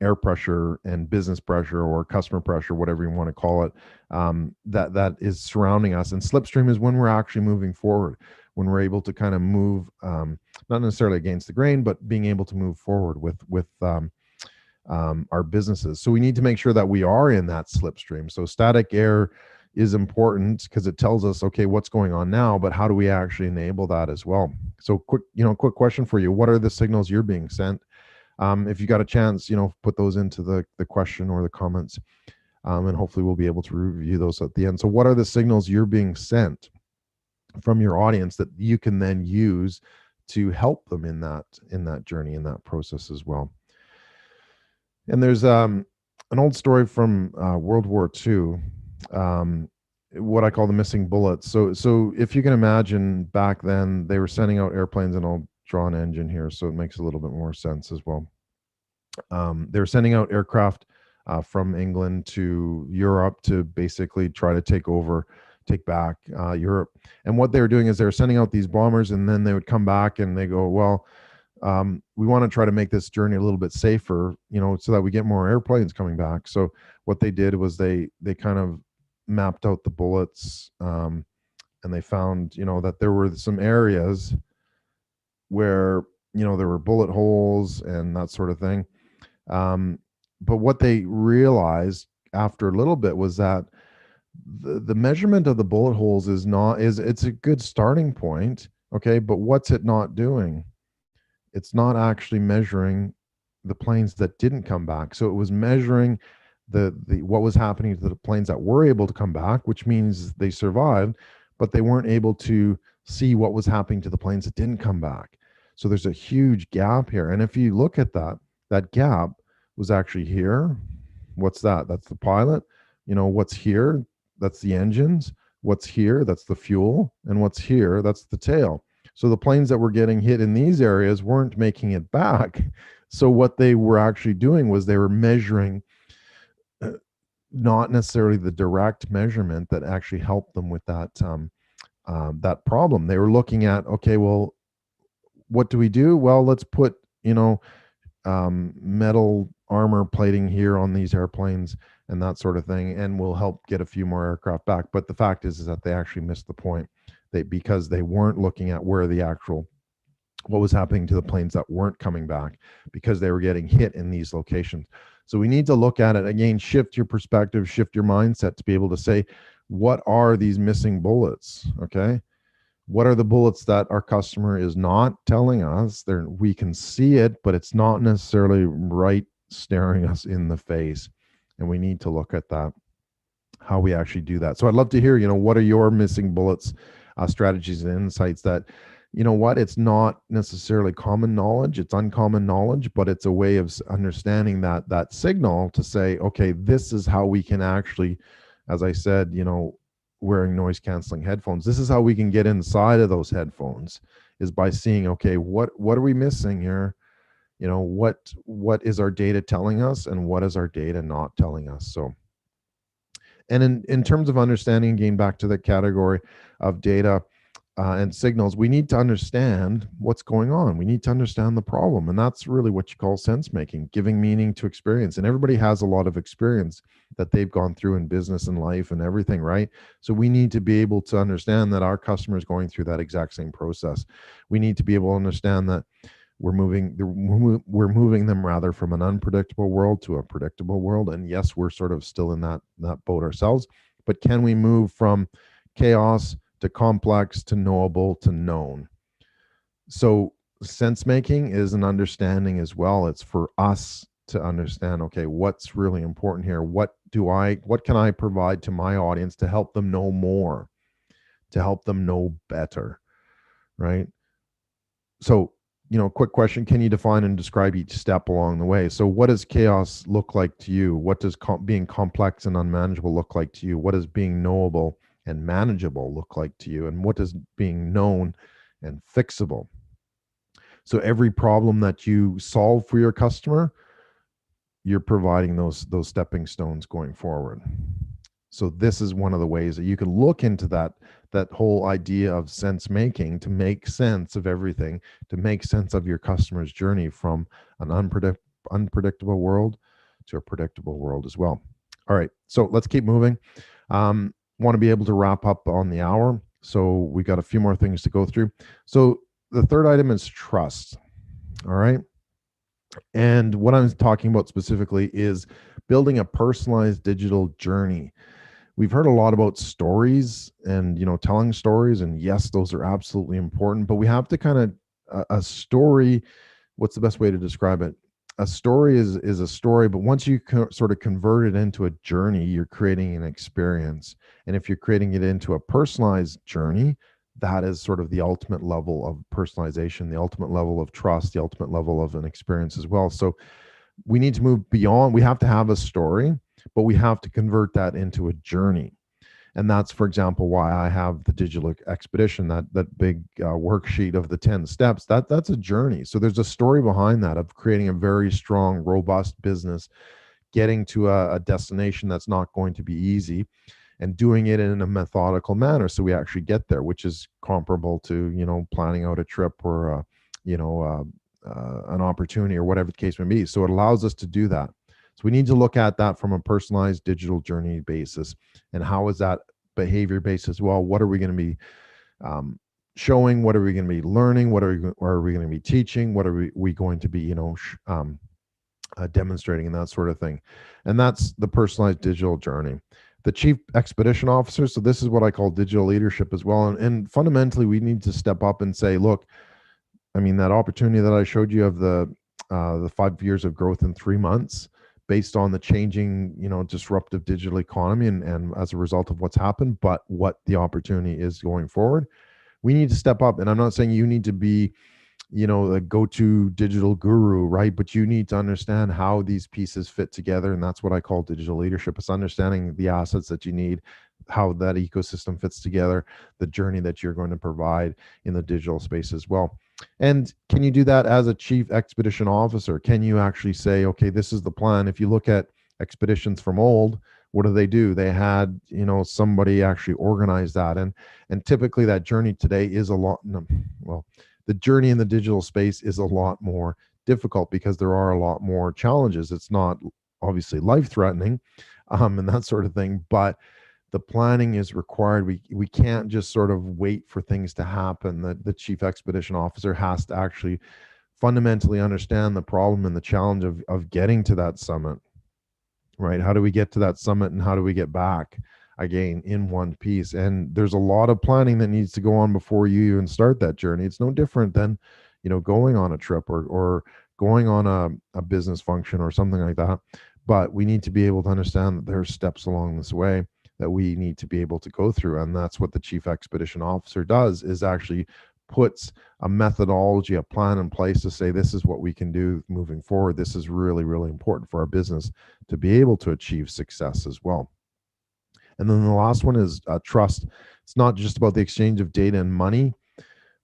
air pressure and business pressure, or customer pressure, whatever you want to call it, that is surrounding us. And slipstream is when we're actually moving forward, when we're able to kind of move, not necessarily against the grain, but being able to move forward with our businesses. So we need to make sure that we are in that slipstream. So static air is important because it tells us, okay, what's going on now, but how do we actually enable that as well? So quick question for you. What are the signals you're being sent? If you got a chance, put those into the question or the comments, and hopefully we'll be able to review those at the end. So what are the signals you're being sent from your audience that you can then use to help them in that journey, in that process as well? And there's an old story from World War II, what I call the missing bullets. So if you can imagine, back then they were sending out airplanes, and I'll draw an engine here so it makes a little bit more sense as well. They were sending out aircraft from England to Europe to basically try to take back Europe. And what they were doing is they were sending out these bombers, and then they would come back and they go, well, we want to try to make this journey a little bit safer, so that we get more airplanes coming back. So what they did was they kind of mapped out the bullets, and they found, that there were some areas where, there were bullet holes and that sort of thing. But what they realized after a little bit was that the measurement of the bullet holes it's a good starting point. Okay. But what's it not doing? It's not actually measuring the planes that didn't come back. So it was measuring the what was happening to the planes that were able to come back, which means they survived, but they weren't able to see what was happening to the planes that didn't come back. So there's a huge gap here. And if you look at that gap was actually here. What's that? That's the pilot. What's here? That's the engines. What's here? That's the fuel. And what's here? That's the tail. So the planes that were getting hit in these areas weren't making it back. So what they were actually doing was they were measuring, not necessarily the direct measurement that actually helped them with that problem. They were looking at, okay, well, what do we do? Well, let's put, metal armor plating here on these airplanes and that sort of thing, and we'll help get a few more aircraft back. But the fact is that they actually missed the point. Because they weren't looking at what was happening to the planes that weren't coming back, because they were getting hit in these locations. So we need to look at it again, shift your perspective, shift your mindset to be able to say, what are these missing bullets? Okay. What are the bullets that our customer is not telling us? We can see it, but it's not necessarily right staring us in the face. And we need to look at that, how we actually do that. So I'd love to hear, what are your missing bullets, strategies and insights that, it's not necessarily common knowledge, it's uncommon knowledge, but it's a way of understanding that signal to say, okay, this is how we can actually, as I said, wearing noise canceling headphones, this is how we can get inside of those headphones, is by seeing, okay, what are we missing here? What is our data telling us, and what is our data not telling us? So, and in terms of understanding, again, back to the category of data and signals, we need to understand what's going on. We need to understand the problem. And that's really what you call sense making, giving meaning to experience. And everybody has a lot of experience that they've gone through in business and life and everything, right? So we need to be able to understand that our customer is going through that exact same process. We need to be able to understand that we're moving them rather from an unpredictable world to a predictable world. And yes, we're sort of still in that boat ourselves, but can we move from chaos to complex to knowable to known. So sense making is an understanding as well. It's for us to understand, okay, what's really important here? What can I provide to my audience to help them know more, to help them know better, right? So, quick question, can you define and describe each step along the way? So what does chaos look like to you? What does being complex and unmanageable look like to you? What does being knowable and manageable look like to you? And what does being known and fixable? So every problem that you solve for your customer, you're providing those stepping stones going forward. So this is one of the ways that you can look into that whole idea of sense making, to make sense of everything, to make sense of your customer's journey from an unpredictable world to a predictable world as well. All right, so let's keep moving. Want to be able to wrap up on the hour, so we got a few more things to go through. So the third item is trust. All right. And what I'm talking about specifically is building a personalized digital journey. We've heard a lot about stories and, telling stories, and yes, those are absolutely important, but we have to kind of a story. What's the best way to describe it? A story is a story, but once you sort of convert it into a journey, you're creating an experience. And if you're creating it into a personalized journey, that is sort of the ultimate level of personalization, the ultimate level of trust, the ultimate level of an experience as well. So we need to move beyond. We have to have a story, but we have to convert that into a journey. And that's, for example, why I have the digital expedition, that big worksheet of the 10 steps. That's a journey. So there's a story behind that of creating a very strong, robust business, getting to a destination that's not going to be easy, and doing it in a methodical manner so we actually get there, which is comparable to planning out a trip or an opportunity or whatever the case may be. So it allows us to do that. So we need to look at that from a personalized digital journey basis. And how is that behavior based as well? What are we going to be showing? What are we going to be learning? What are we going to be teaching? What are we going to be demonstrating, and that sort of thing? And that's the personalized digital journey. The chief expedition officer. So this is what I call digital leadership as well. And fundamentally, we need to step up and say, look, I mean, that opportunity that I showed you of the 5 years of growth in 3 months, based on the changing, disruptive digital economy, and as a result of what's happened, but what the opportunity is going forward, we need to step up. And I'm not saying you need to be, the go-to digital guru, right? But you need to understand how these pieces fit together. And that's what I call digital leadership. It's understanding the assets that you need, how that ecosystem fits together, the journey that you're going to provide in the digital space as well. And can you do that as a chief expedition officer? Can you actually say, okay, this is the plan? If you look at expeditions from old, what do? They had, somebody actually organize that. And typically that journey today is a lot, well, the journey in the digital space is a lot more difficult because there are a lot more challenges. It's not obviously life-threatening and that sort of thing, but the planning is required. We can't just sort of wait for things to happen. The chief expedition officer has to actually fundamentally understand the problem and the challenge of getting to that summit, right? How do we get to that summit, and how do we get back again in one piece? And there's a lot of planning that needs to go on before you even start that journey. It's no different than, going on a trip or going on a business function or something like that. But we need to be able to understand that there's steps along this way that we need to be able to go through. And that's what the chief expedition officer does, is actually puts a methodology, a plan in place to say, this is what we can do moving forward. This is really, really important for our business to be able to achieve success as well. And then the last one is trust. It's not just about the exchange of data and money.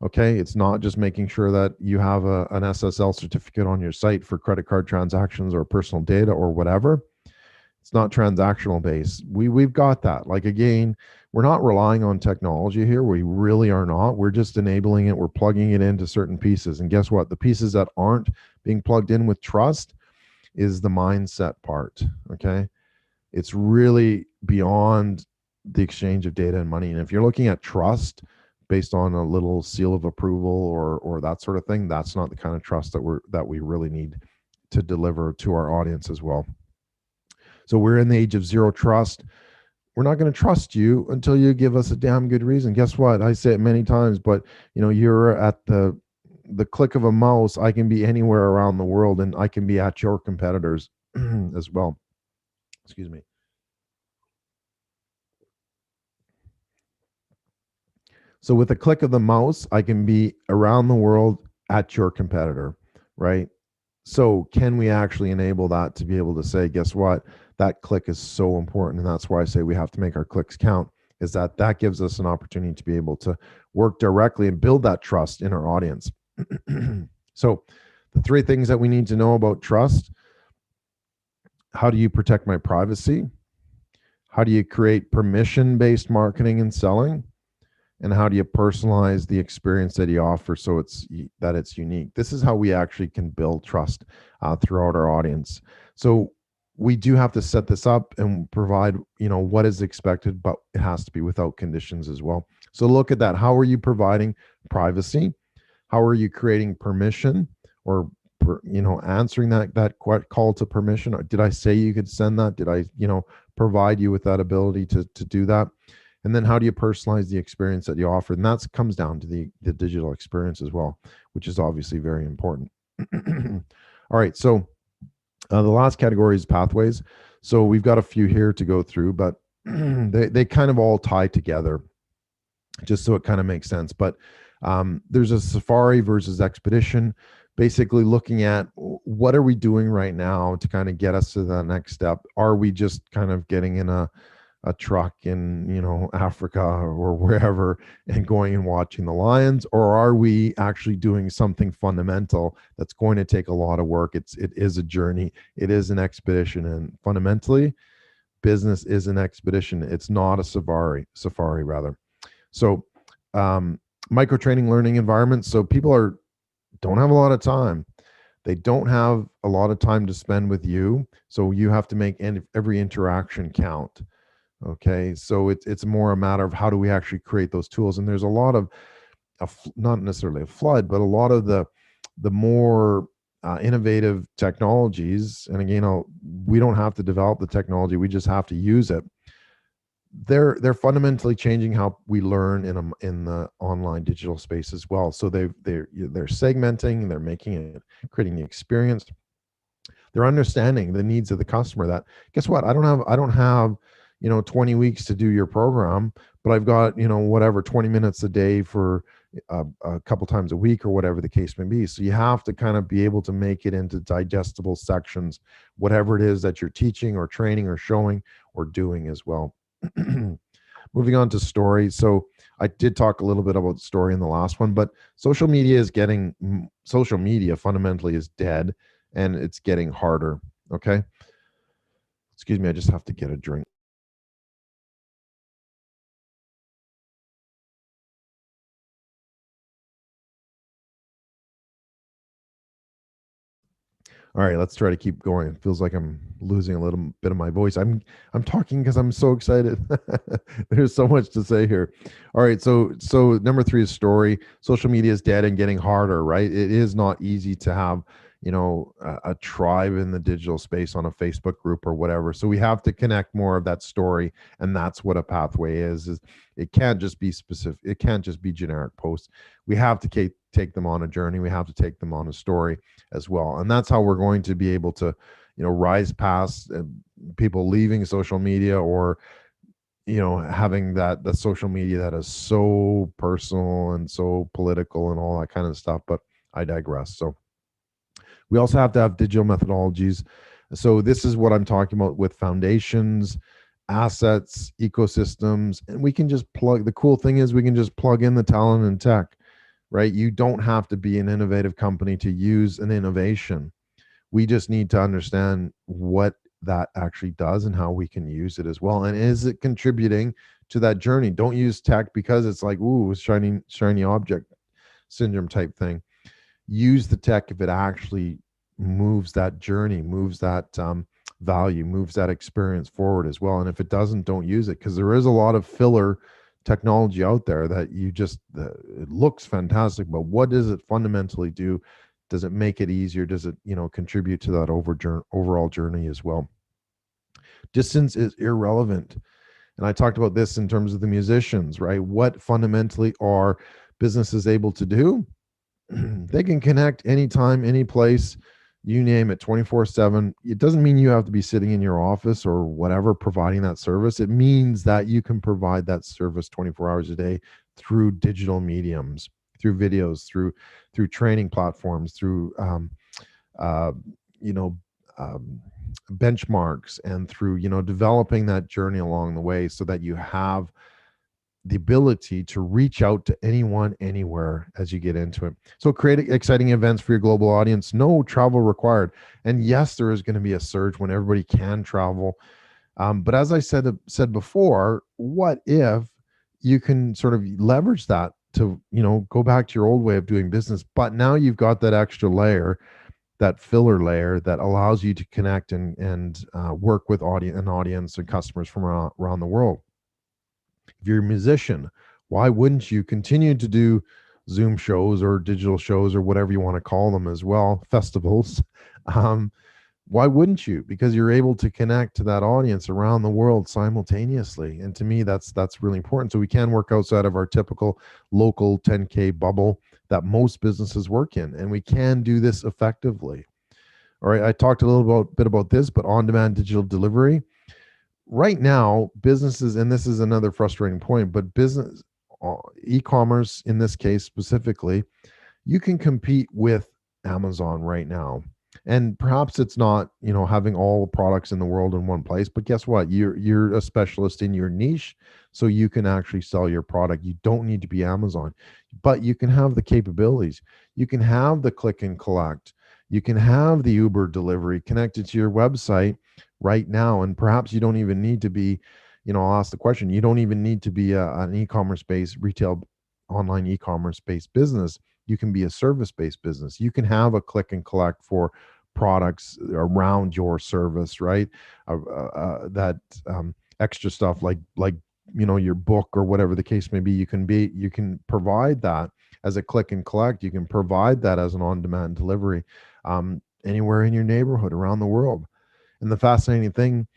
Okay. It's not just making sure that you have an SSL certificate on your site for credit card transactions or personal data or whatever. It's not transactional based. We've got that. Like, again, we're not relying on technology here. We really are not. We're just enabling it. We're plugging it into certain pieces. And guess what? The pieces that aren't being plugged in with trust is the mindset part. Okay. It's really beyond the exchange of data and money. And if you're looking at trust based on a little seal of approval or that sort of thing, that's not the kind of trust that we really need to deliver to our audience as well. So we're in the age of zero trust. we're not going to trust you until you give us a damn good reason. Guess what? I say it many times, but you're at the click of a mouse. I can be anywhere around the world, and I can be at your competitors as well. Excuse me. So with a click of the mouse, I can be around the world at your competitor, right? So can we actually enable that to be able to say, guess what? That click is so important. And that's why I say we have to make our clicks count, is that that gives us an opportunity to be able to work directly and build that trust in our audience. So the three things that we need to know about trust: how do you protect my privacy? How do you create permission-based marketing and selling? And how do you personalize the experience that you offer so it's unique? This is how we actually can build trust throughout our audience. So we do have to set this up and provide what is expected, but it has to be without conditions as well. So look at that. How are you providing privacy? How are you creating permission, or answering that call to permission? Did I say you could send that? Did I provide you with that ability to do that? And then how do you personalize the experience that you offer? And that comes down to the digital experience as well, which is obviously very important. All right, so the last category is pathways. So we've got a few here to go through, but they kind of all tie together, just so it kind of makes sense. But there's a safari versus expedition, basically looking at what are we doing right now to kind of get us to the next step. Are we just kind of getting in a truck in Africa or wherever and going and watching the lions, or are we actually doing something fundamental that's going to take a lot of work? It is a journey, it is an expedition, and fundamentally business is an expedition. It's not a safari rather. So micro training learning environments, so people don't have a lot of time. They don't have a lot of time to spend with you, so you have to make every interaction count. Okay, so it's more a matter of how do we actually create those tools. And there's a lot of not necessarily a flood, but a lot of the more innovative technologies. And again, we don't have to develop the technology; we just have to use it. They're fundamentally changing how we learn in the online digital space as well. So they're segmenting, they're making it, creating the experience. They're understanding the needs of the customer. That, guess what? I don't have 20 weeks to do your program, but I've got, whatever, 20 minutes a day for a couple times a week or whatever the case may be. So you have to kind of be able to make it into digestible sections, whatever it is that you're teaching or training or showing or doing as well. Moving on to story. So I did talk a little bit about story in the last one, but social media fundamentally is dead, and it's getting harder. Okay. Excuse me. I just have to get a drink. All right, let's try to keep going. It feels like I'm losing a little bit of my voice. I'm talking because I'm so excited. There's so much to say here. All right, so number 3 is story. Social media is dead and getting harder, right? It is not easy to have, a tribe in the digital space on a Facebook group or whatever. So we have to connect more of that story, and that's what a pathway is it can't just be specific. It can't just be generic posts. We have to take them on a journey. We have to take them on a story as well. And that's how we're going to be able to, rise past people leaving social media, or, having the social media that is so personal and so political and all that kind of stuff. But I digress. So we also have to have digital methodologies. So this is what I'm talking about with foundations, assets, ecosystems, and we can just plug. The cool thing is we can just plug in the talent and tech, right? You don't have to be an innovative company to use an innovation. We just need to understand what that actually does and how we can use it as well. And is it contributing to that journey? Don't use tech because it's like, ooh, shiny object syndrome type thing. Use the tech if it actually moves that journey, moves that value, moves that experience forward as well. And if it doesn't, don't use it, because there is a lot of filler technology out there that it looks fantastic, but what does it fundamentally do? Does it make it easier? Does it contribute to that overall journey as well? Distance is irrelevant. And I talked about this in terms of the musicians, right? What fundamentally are businesses able to do? They can connect anytime, any place, you name it, 24/7. It doesn't mean you have to be sitting in your office or whatever providing that service. It means that you can provide that service 24 hours a day through digital mediums, through videos, through training platforms, through uh, you know um, benchmarks, and through developing that journey along the way, so that you have the ability to reach out to anyone anywhere as you get into it. So create exciting events for your global audience, no travel required. And yes, there is going to be a surge when everybody can travel. But as I said before, what if you can sort of leverage that to go back to your old way of doing business, but now you've got that extra layer, that filler layer that allows you to connect and work with audience and customers from around the world. If you're a musician, why wouldn't you continue to do Zoom shows or digital shows or whatever you want to call them as well, festivals? Um, why wouldn't you? Because you're able to connect to that audience around the world simultaneously. And to me, that's really important. So we can work outside of our typical local 10K bubble that most businesses work in, and we can do this effectively. All right, I talked a little bit about this, but on-demand digital delivery right now, businesses, and this is another frustrating point, but business, e-commerce in this case specifically, you can compete with Amazon right now. And perhaps it's not, having all the products in the world in one place, but guess what? You're a specialist in your niche, so you can actually sell your product. You don't need to be Amazon, but you can have the capabilities. You can have the click and collect. You can have the Uber delivery connected to your website right now. And perhaps you don't even need to be, I'll ask the question, you don't even need to be an e-commerce based retail, online e-commerce based business. You can be a service based business. You can have a click and collect for products around your service, right? That extra stuff like your book or whatever the case may be. You can provide that as a click and collect. You can provide that as an on-demand delivery anywhere in your neighborhood around the world. And the fascinating thing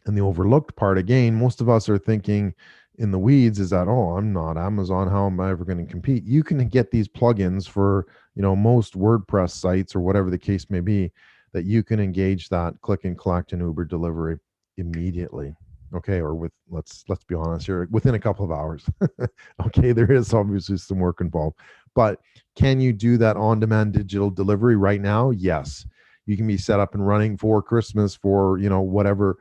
and the overlooked part, again, most of us are thinking in the weeds, is that, oh, I'm not Amazon, how am I ever going to compete? You can get these plugins for most WordPress sites or whatever the case may be, that you can engage that click and collect and Uber delivery immediately. Okay, or with let's be honest here, within a couple of hours. Okay, there is obviously some work involved, but can you do that on-demand digital delivery right now? Yes. You can be set up and running for Christmas, for whatever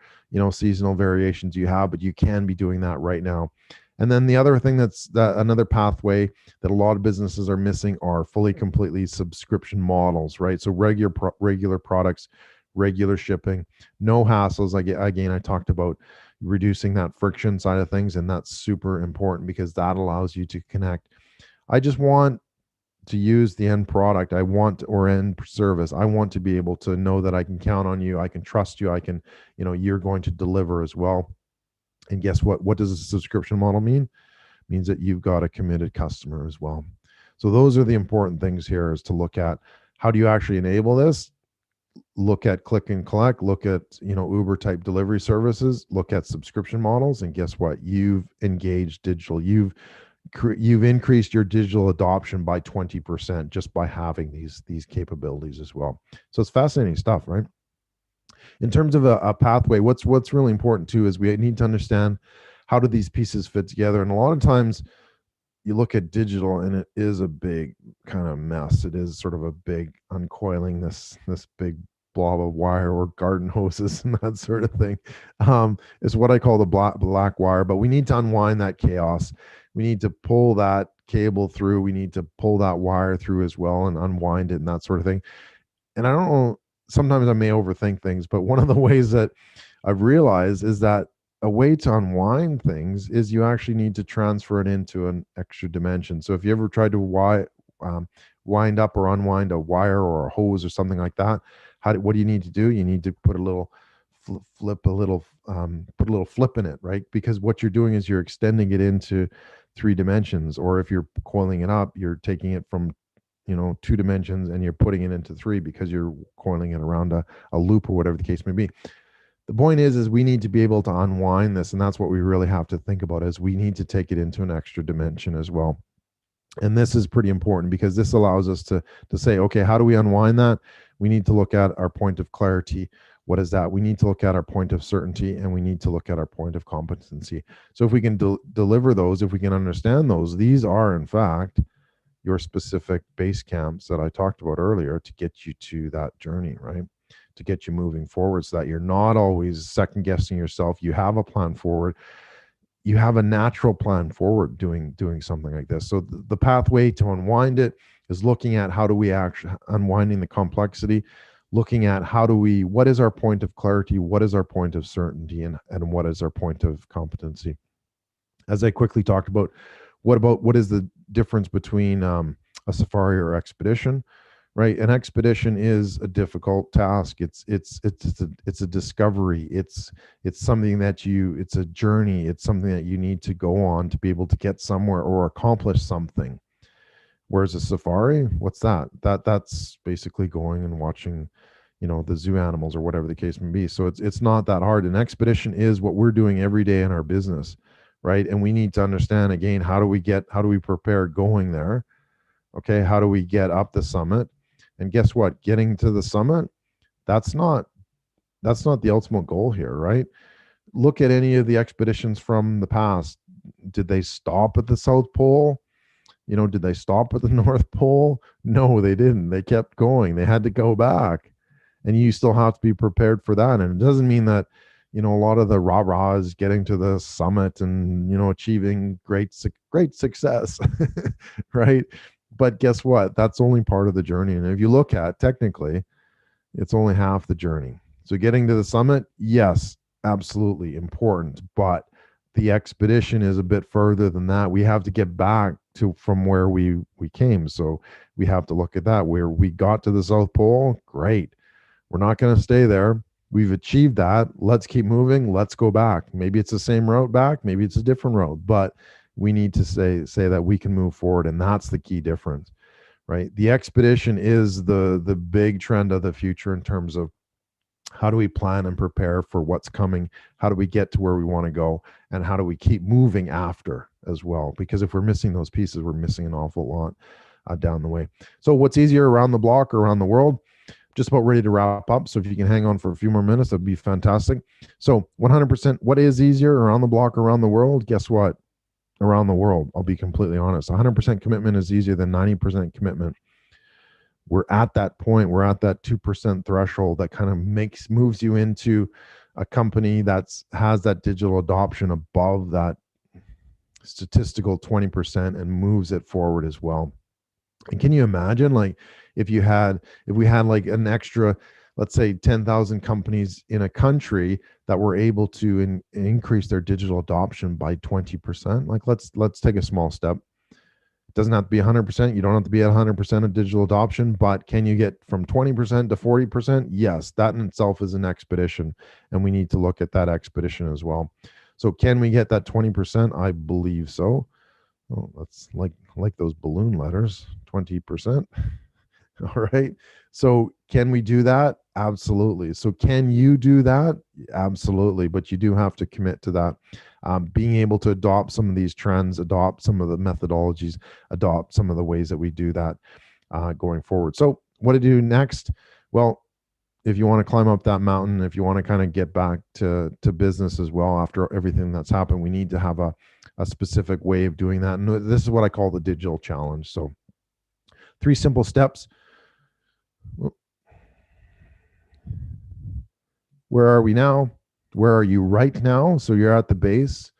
seasonal variations you have, but you can be doing that right now. And then the other thing that's another pathway that a lot of businesses are missing are fully completely subscription models, right? So regular products, regular shipping, no hassles. Again, I talked about reducing that friction side of things, and that's super important because that allows you to connect. I just want to use the end product I want, or end service. I want to be able to know that I can count on you. I can trust you. I can, you're going to deliver as well. And guess what? What does a subscription model mean? It means that you've got a committed customer as well. So those are the important things here, is to look at how do you actually enable this? Look at click and collect, look at, Uber type delivery services, look at subscription models, and guess what? You've engaged digital. You've increased your digital adoption by 20% just by having these capabilities as well. So it's fascinating stuff, right? In terms of a pathway, what's really important too is we need to understand how do these pieces fit together. And a lot of times you look at digital and it is a big kind of mess. It is sort of a big uncoiling this big blob of wire or garden hoses and that sort of thing. Is what I call the black wire. But we need to unwind that chaos. We need to pull that cable through. We need to pull that wire through as well and unwind it and that sort of thing. And I don't know, sometimes I may overthink things, but one of the ways that I've realized is that a way to unwind things is you actually need to transfer it into an extra dimension. So if you ever tried to wind up or unwind a wire or a hose or something like that, what do you need to do? You need to put a little put a little flip in it, right? Because what you're doing is you're extending it into 3 dimensions. Or if you're coiling it up, you're taking it from 2 dimensions and you're putting it into 3 because you're coiling it around a loop or whatever the case may be. The point is we need to be able to unwind this, and that's what we really have to think about, is we need to take it into an extra dimension as well. And this is pretty important because this allows us to say, okay, how do we unwind that? We need to look at our point of clarity. What is that? We need to look at our point of certainty, and we need to look at our point of competency. So if we can deliver those, if we can understand those, these are in fact your specific base camps that I talked about earlier to get you to that journey, right? To get you moving forward, so that you're not always second guessing yourself. You have a plan forward, you have a natural plan forward doing something like this. So the pathway to unwind it is looking at how do we actually unwinding the complexity, looking at how do we, what is our point of clarity, what is our point of certainty, and what is our point of competency. As I quickly talked about, what is the difference between a safari or expedition? Right, an expedition is a difficult task. It's a discovery. It's something that it's a journey. It's something that you need to go on to be able to get somewhere or accomplish something. Whereas a safari, what's that? That's basically going and watching, the zoo animals or whatever the case may be. So it's not that hard. An expedition is what we're doing every day in our business, right? And we need to understand, again, how do we prepare going there? Okay, how do we get up the summit? And guess what? Getting to the summit, that's not the ultimate goal here, right? Look at any of the expeditions from the past. Did they stop at the South Pole? Did they stop at the North Pole? No, they didn't. They kept going. They had to go back. And you still have to be prepared for that. And it doesn't mean that, a lot of the rah-rah is getting to the summit and, achieving great success, right? But guess what? That's only part of the journey. And if you look at technically, it's only half the journey. So getting to the summit, yes, absolutely important. But the expedition is a bit further than that. We have to get back to from where we came. So we have to look at that. Where we got to the South Pole, great. We're not going to stay there. We've achieved that. Let's keep moving. Let's go back. Maybe it's the same route back. Maybe it's a different route. But we need to say that we can move forward, and that's the key difference, right? The expedition is the big trend of the future in terms of how do we plan and prepare for what's coming, how do we get to where we want to go, and how do we keep moving after as well? Because if we're missing those pieces, we're missing an awful lot down the way. So what's easier, around the block or around the world? Just about ready to wrap up. So if you can hang on for a few more minutes, that'd be fantastic. So 100%, what is easier, around the block, around the world? Guess what? Around the world. I'll be completely honest. 100% commitment is easier than 90% commitment. We're at that point. We're at that 2% threshold that kind of moves you into a company that has that digital adoption above that statistical 20% and moves it forward as well. And can you imagine, like, if we had like an extra, let's say 10,000 companies in a country that were able to increase their digital adoption by 20%. Like, let's take a small step. It doesn't have to be 100%. You don't have to be at 100% of digital adoption, but can you get from 20% to 40%? Yes, that in itself is an expedition, and we need to look at that expedition as well. So can we get that 20%? I believe so. Oh, that's like those balloon letters, 20%. All right. So can we do that? Absolutely. So can you do that? Absolutely. But you do have to commit to that. Being able to adopt some of these trends, adopt some of the methodologies, adopt some of the ways that we do that going forward. So what to do next? Well, if you want to climb up that mountain, if you want to kind of get back to business as well after everything that's happened, we need to have a specific way of doing that. And this is what I call the digital challenge. So 3 simple steps. Where are we now? Where are you right now? So you're at the base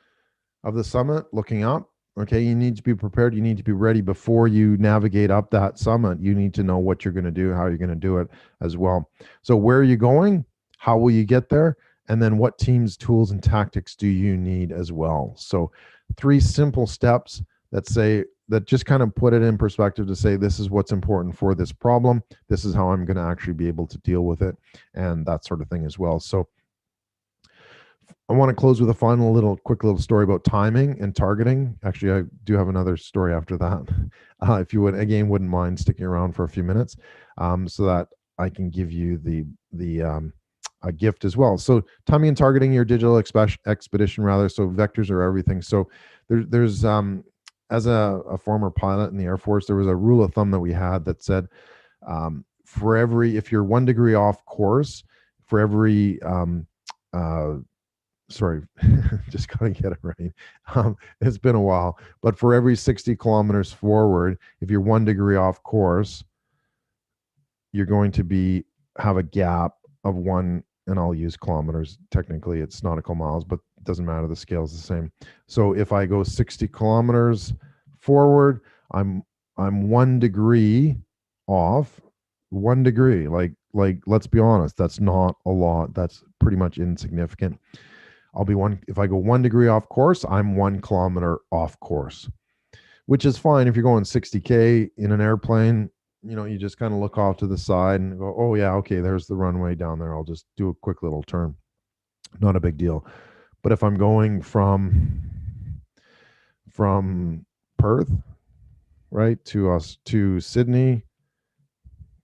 of the summit looking up. Okay, you need to be prepared. You need to be ready before you navigate up that summit. You need to know what you're going to do, how you're going to do it as well. So where are you going? How will you get there? And then what teams, tools, and tactics do you need as well? So 3 simple steps that just kind of put it in perspective to say, this is what's important for this problem. This is how I'm going to actually be able to deal with it, and that sort of thing as well. So I want to close with a quick little story about timing and targeting. Actually, I do have another story after that. If you wouldn't mind sticking around for a few minutes, so that I can give you the a gift as well. So timing and targeting your digital expedition rather. So vectors are everything. So there's as a former pilot in the Air Force, there was a rule of thumb that we had that said for every, if you're 1 degree off course, for every uh, sorry, just gotta get it right. It's been a while, but for every 60 kilometers forward, if you're 1 degree off course, you're going to be have a gap of one, and I'll use kilometers. Technically, it's nautical miles, but it doesn't matter. The scale is the same. So if I go 60 kilometers forward, I'm 1 degree off. 1 degree, like let's be honest, that's not a lot. That's pretty much insignificant. I'll be one if I go 1 degree off course, I'm 1 kilometer off course, which is fine if you're going 60K in an airplane. You just kind of look off to the side and go, oh yeah, okay, there's the runway down there. I'll just do a quick little turn. Not a big deal. But if I'm going from Perth, right, to Sydney,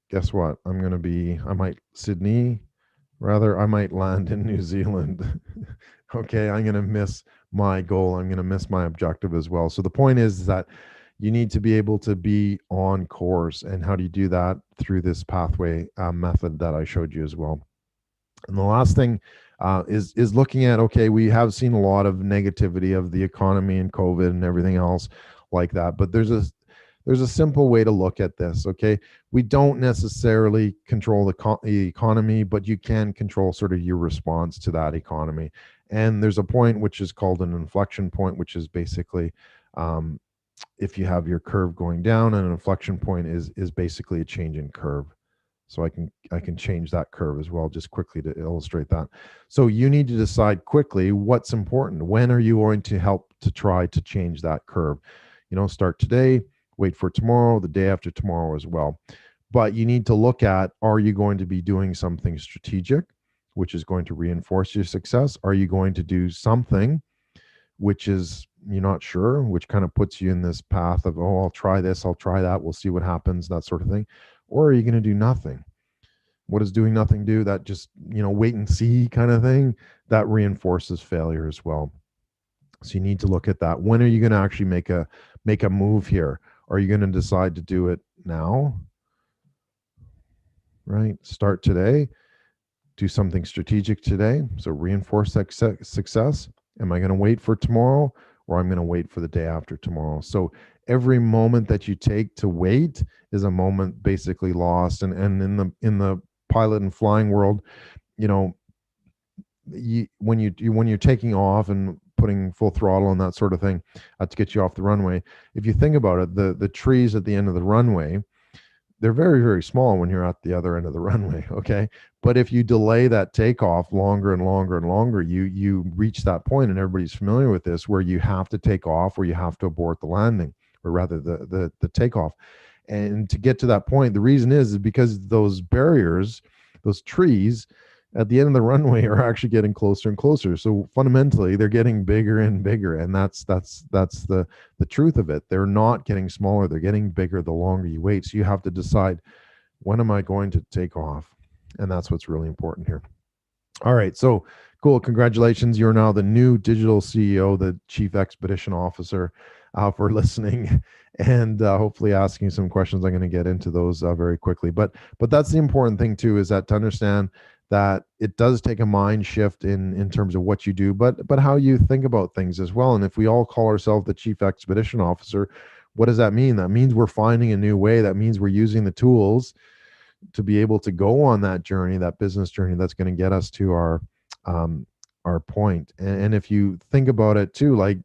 guess what? I might land in New Zealand. Okay, I'm going to miss my goal. I'm going to miss my objective as well. So the point is that you need to be able to be on course. And how do you do that? Through this pathway method that I showed you as well. And the last thing is looking at, okay, we have seen a lot of negativity of the economy and COVID and everything else like that. But there's a simple way to look at this. Okay, we don't necessarily control the economy, but you can control sort of your response to that economy. And there's a point which is called an inflection point, which is basically if you have your curve going down, and an inflection point is basically a change in curve. So I can change that curve as well, just quickly to illustrate that. So you need to decide quickly what's important. When are you going to help to try to change that curve? Start today, wait for tomorrow, the day after tomorrow as well. But you need to look at, are you going to be doing something strategic, which is going to reinforce your success? Are you going to do something which is you're not sure, which kind of puts you in this path of, oh, I'll try this, I'll try that, we'll see what happens, that sort of thing? Or are you going to do nothing? What does doing nothing do? That just, wait and see kind of thing, that reinforces failure as well. So you need to look at that. When are you going to actually make a move here? Are you going to decide to do it now? Right? Start today. Do something strategic today. So reinforce that success. Am I going to wait for tomorrow, or I'm going to wait for the day after tomorrow? So every moment that you take to wait is a moment basically lost. And in the pilot and flying world, when you're taking off and putting full throttle and that sort of thing to get you off the runway, if you think about it, the trees at the end of the runway, they're very, very small when you're at the other end of the runway. Okay. But if you delay that takeoff longer and longer and longer, you reach that point, and everybody's familiar with this, where you have to take off, or you have to abort the landing, or rather the takeoff. And to get to that point, the reason is because those barriers, those trees at the end of the runway, are actually getting closer and closer. So fundamentally, they're getting bigger and bigger, and that's the truth of it. They're not getting smaller; they're getting bigger the longer you wait. So you have to decide, when am I going to take off? And that's what's really important here. All right, so cool. Congratulations. You're now the new digital CEO, the Chief Expedition Officer, for listening and hopefully asking some questions. I'm going to get into those very quickly. But that's the important thing too, is that to understand that it does take a mind shift in terms of what you do, but how you think about things as well. And if we all call ourselves the Chief Expedition Officer, what does that mean? That means we're finding a new way. That means we're using the tools to be able to go on that journey, that business journey, that's going to get us to our point. And if you think about it too, like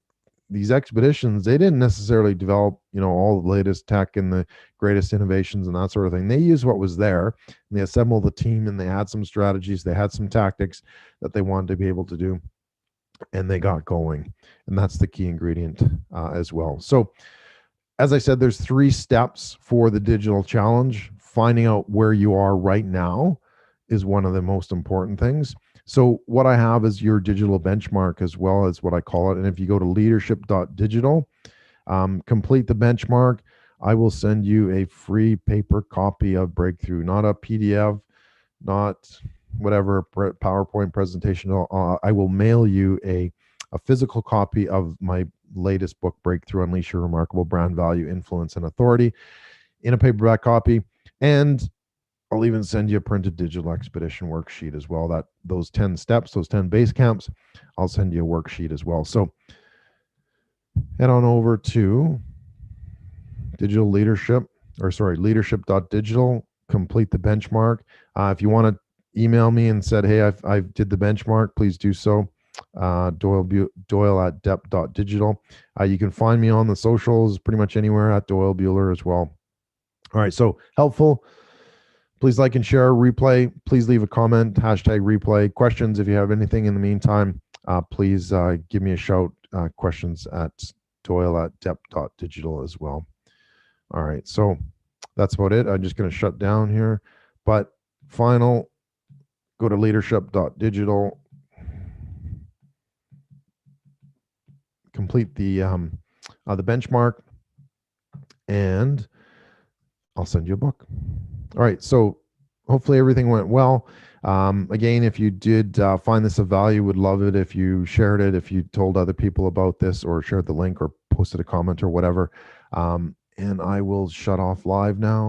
these expeditions, they didn't necessarily develop, all the latest tech and the greatest innovations and that sort of thing. They used what was there, and they assembled the team, and they had some strategies, they had some tactics that they wanted to be able to do, and they got going. And that's the key ingredient as well. So as I said, there's 3 steps for the digital challenge. Finding out where you are right now is one of the most important things. So what I have is your digital benchmark, as well as what I call it. And if you go to leadership.digital, complete the benchmark, I will send you a free paper copy of Breakthrough, not a PDF, not whatever PowerPoint presentation, I will mail you a physical copy of my latest book, Breakthrough: Unleash Your Remarkable Brand Value, Influence, and Authority, in a paperback copy. And I'll even send you a printed digital expedition worksheet as well. That those 10 steps, those 10 base camps, I'll send you a worksheet as well. So head on over to digital leadership, or sorry, leadership.digital, complete the benchmark. If you want to email me and said, hey, I did the benchmark, please do so. Doyle at dep.digital. You can find me on the socials pretty much anywhere at Doyle Bueller as well. All right, so helpful. Please like and share. Replay. Please leave a comment. Hashtag replay. Questions, if you have anything in the meantime, please give me a shout. Questions at Doyle at dep.digital as well. All right, so that's about it. I'm just going to shut down here. But final, go to leadership.digital. Complete the benchmark, and I'll send you a book. All right, so hopefully everything went well. Again, if you did find this of value, would love it if you shared it, if you told other people about this, or shared the link, or posted a comment or whatever. And I will shut off live now.